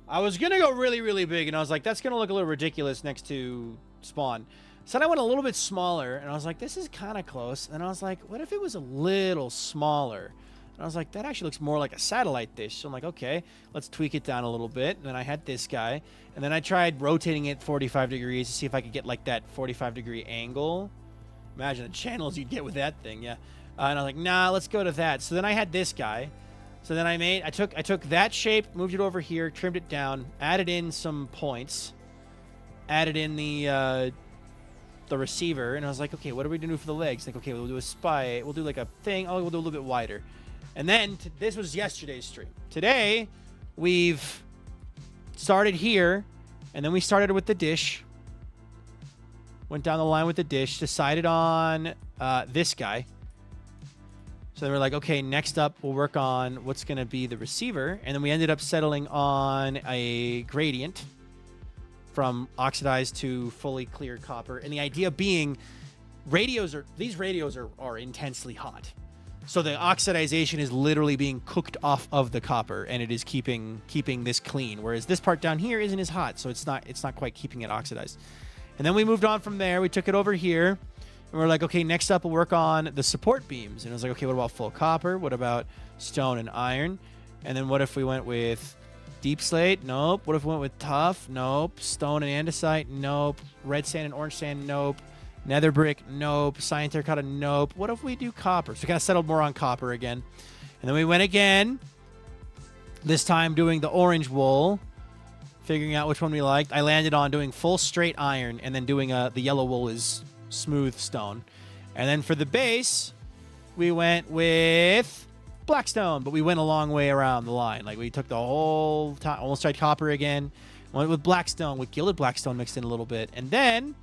I was gonna go really, really big, and I was like, that's gonna look a little ridiculous next to spawn. So then I went a little bit smaller, and I was like, this is kind of close. And I was like, what if it was a little smaller? And I was like, that actually looks more like a satellite dish. So I'm like, okay, let's tweak it down a little bit. And then I had this guy, and then I tried rotating it 45 degrees to see if I could get like that 45 degree angle. Imagine the channels you'd get with that thing, yeah. And I was like, nah, let's go to that. So then I had this guy. So then I took that shape, moved it over here, trimmed it down, added in some points, added in the receiver, and I was like, okay, what are we gonna do for the legs? Like, okay, we'll do a spy, we'll do like a thing. Oh, we'll do a little bit wider. And then this was yesterday's stream. Today, we've started here, and then we started with the dish. Went down the line with the dish, decided on this guy. So they were like, okay, next up, we'll work on what's going to be the receiver. And then we ended up settling on a gradient from oxidized to fully clear copper. And the idea being these radios are intensely hot. So the oxidization is literally being cooked off of the copper, and it is keeping this clean. Whereas this part down here isn't as hot, so it's not quite keeping it oxidized. And then we moved on from there. We took it over here. And we're like, okay, next up we'll work on the support beams. And I was like, okay, what about full copper? What about stone and iron? And then what if we went with deep slate? Nope. What if we went with tough? Nope. Stone and andesite? Nope. Red sand and orange sand? Nope. Nether brick? Nope. Cyan terracotta? Nope. What if we do copper? So we kind of settled more on copper again. And then we went again, this time doing the orange wool, figuring out which one we liked. I landed on doing full straight iron, and then doing the yellow wool is smooth stone. And then for the base, we went with blackstone, but we went a long way around the line. Like, we took the whole time, almost tried copper again, went with blackstone, with gilded blackstone mixed in a little bit. And then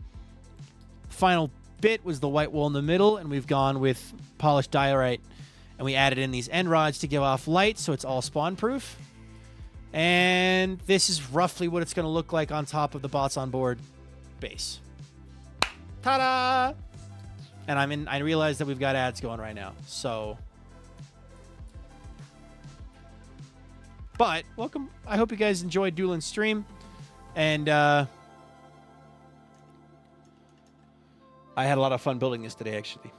final bit was the white wool in the middle, and we've gone with polished diorite, and we added in these end rods to give off light, so it's all spawn proof. And this is roughly what it's going to look like on top of the bots on board base. Ta-da! And I realize that we've got ads going right now, so. But welcome. I hope you guys enjoyed Duelin's stream, and I had a lot of fun building this today, actually.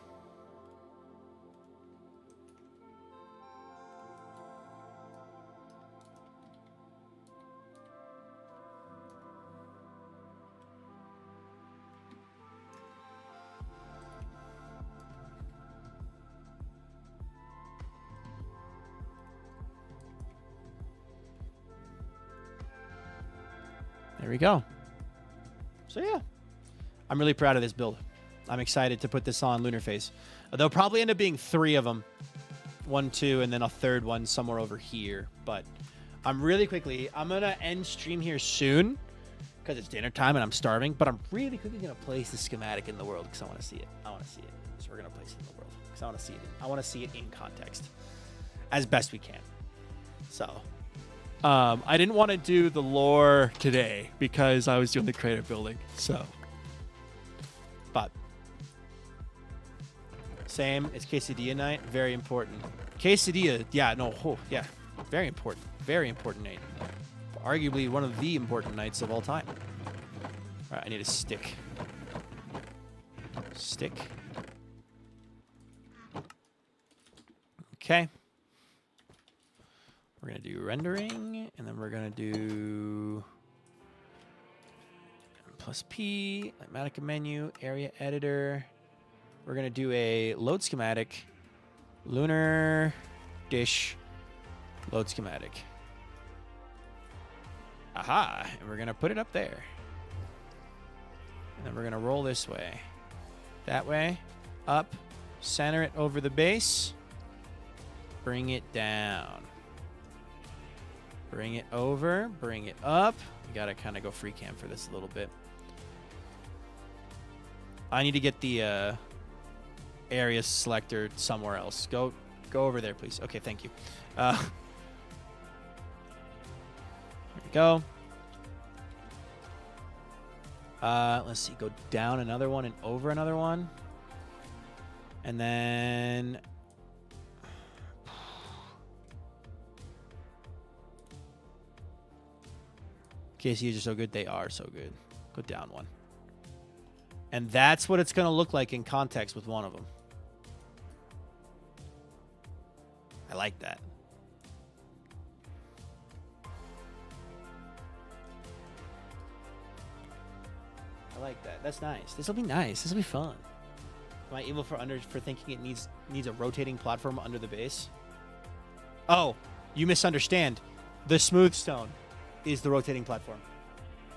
There we go. So yeah, I'm really proud of this build. I'm excited to put this on Lunar Phase. There'll probably end up being 3 of them. 1, 2, and then a third one somewhere over here. But I'm going to end stream here soon because it's dinner time and I'm starving. But I'm really quickly going to place the schematic in the world because I want to see it. So we're going to place it in the world because I want to see it. I want to see it in context as best we can. So I didn't want to do the lore today because I was doing the creative building. So, but same. It's quesadilla night. Very important. Quesadilla. Yeah. No. Oh, yeah. Very important. Very important night. Arguably one of the important nights of all time. All right. I need a stick. Stick. Okay. We're going to do rendering, and then we're going to do plus P, Mathematica menu, area editor. We're going to do a load schematic, lunar dish, load schematic. Aha, and we're going to put it up there. And then we're going to roll this way, that way, up, center it over the base, bring it down. Bring it over, bring it up. You gotta kind of go free cam for this a little bit. I need to get the area selector somewhere else. Go over there, please. Okay, thank you. There we go. Let's see. Go down another one and over another one. And then KCUs are so good. They are so good. Go down one. And that's what it's going to look like in context with one of them. I like that. I like that. That's nice. This will be nice. This will be fun. Am I evil for thinking it needs a rotating platform under the base? Oh, you misunderstand. The smooth stone is the rotating platform.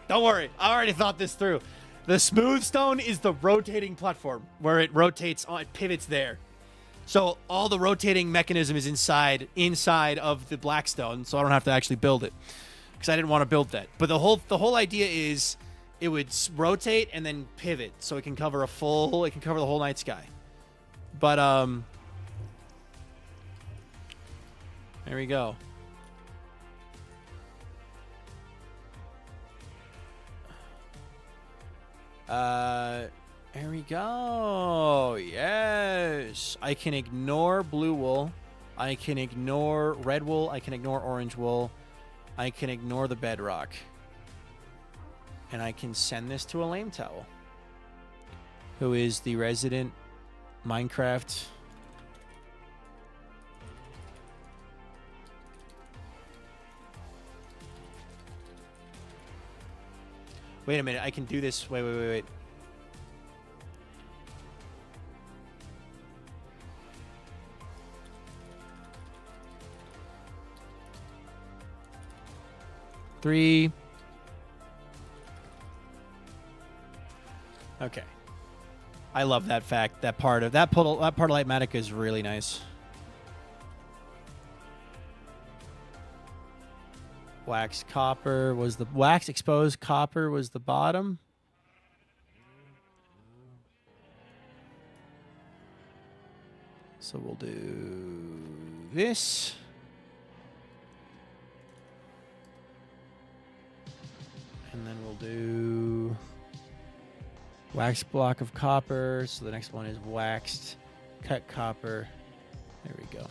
Don't worry, I already thought this through. The smooth stone is the rotating platform where it rotates, it pivots there. So all the rotating mechanism is inside of the black stone, so I don't have to actually build it because I didn't want to build that. But the whole idea is it would rotate and then pivot, so it can cover the whole night sky. But there we go. There we go. Yes. I can ignore blue wool. I can ignore red wool. I can ignore orange wool. I can ignore the bedrock. And I can send this to a lame towel, who is the resident Minecraft Wait a minute, I can do this. Wait. Three. Okay. I love that fact. That part of Lightmatica is really nice. Wax copper was the wax exposed copper was the bottom. So we'll do this. And then we'll do wax block of copper. So the next one is waxed cut copper. There we go.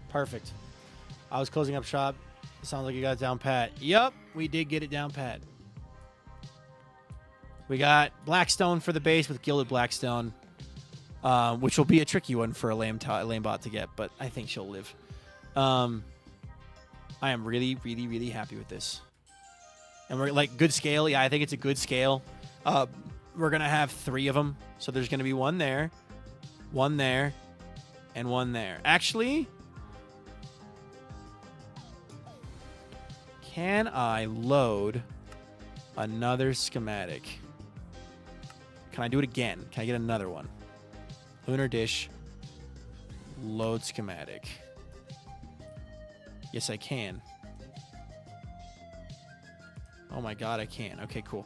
Perfect. I was closing up shop. Sounds like you got it down pat. Yup, we did get it down pat. We got blackstone for the base with gilded blackstone, which will be a tricky one for a lame bot to get, but I think she'll live. I am really, really, really happy with this. And we're like good scale. Yeah, I think it's a good scale. We're going to have 3 of them. So there's going to be one there, and one there. Actually, can I load another schematic? Can I do it again? Can I get another one? Lunar dish, load schematic. Yes, I can. Oh my god, I can. Okay, cool.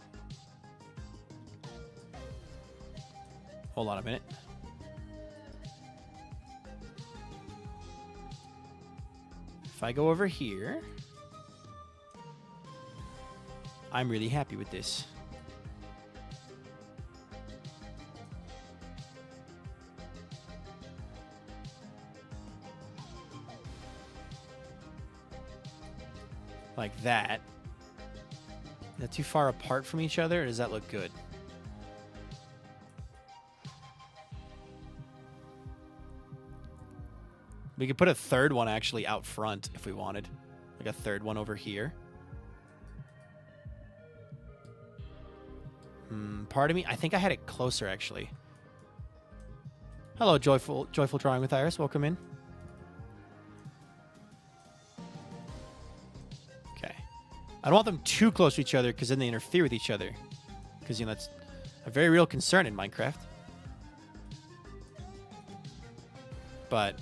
Hold on a minute. If I go over here, I'm really happy with this. Like that. Is that too far apart from each other, or does that look good? We could put a third one actually out front if we wanted. Like a third one over here. Part of me, I think I had it closer actually. Hello, Joyful Drawing with Iris. Welcome in. Okay. I don't want them too close to each other because then they interfere with each other. Because, you know, that's a very real concern in Minecraft. But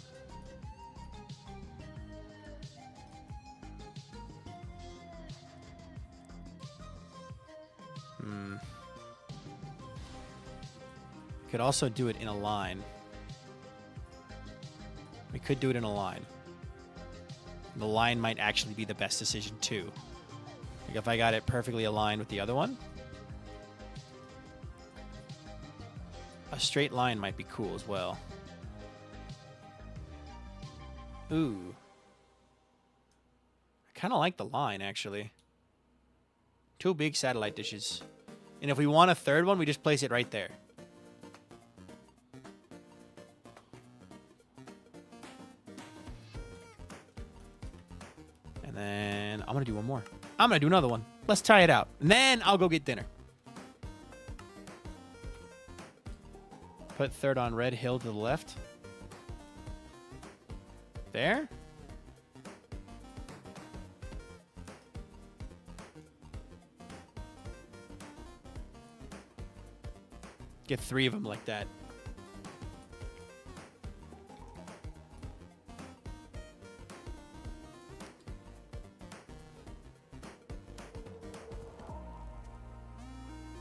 could also do it in a line. We could do it in a line. The line might actually be the best decision too. Like if I got it perfectly aligned with the other one, a straight line might be cool as well. Ooh. I kind of like the line actually. 2 big satellite dishes. And if we want a third one, we just place it right there. And then I'm going to do one more. I'm going to do another one. Let's try it out. And then I'll go get dinner. Put third on red hill to the left. There? Get 3 of them like that.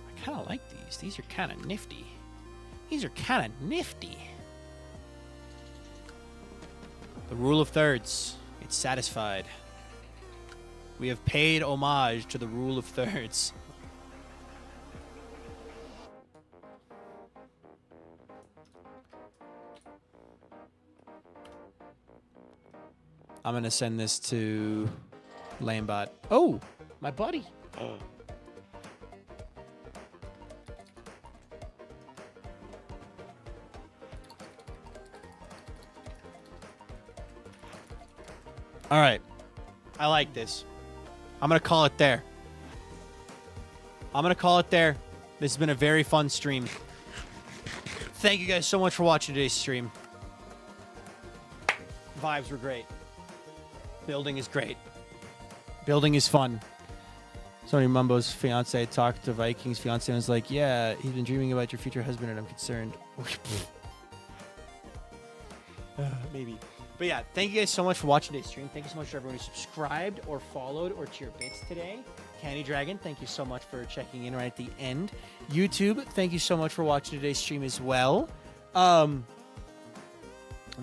I kind of like these. These are kind of nifty. These are kind of nifty. The rule of thirds. It's satisfied. We have paid homage to the rule of thirds. I'm going to send this to Lamebot. Oh, my buddy. Oh. All right. I like this. I'm going to call it there. I'm going to call it there. This has been a very fun stream. Thank you guys so much for watching today's stream. Vibes were great. Building is great. Building is fun. Sony Mumbo's fiance talked to Viking's fiance and was like, yeah, he's been dreaming about your future husband and I'm concerned. Maybe. But yeah, thank you guys so much for watching today's stream. Thank you so much for everyone who subscribed or followed or cheered bits today. Candy Dragon, thank you so much for checking in right at the end. YouTube, thank you so much for watching today's stream as well. Let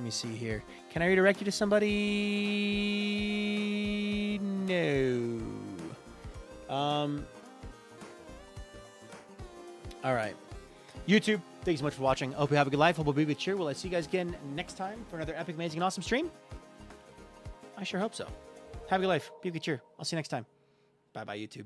me see here. Can I redirect you to somebody? No. All right. YouTube, thank you so much for watching. I hope you have a good life. Hope we'll be good cheer. Will I see you guys again next time for another epic, amazing, and awesome stream? I sure hope so. Have a good life. Be a good cheer. I'll see you next time. Bye-bye, YouTube.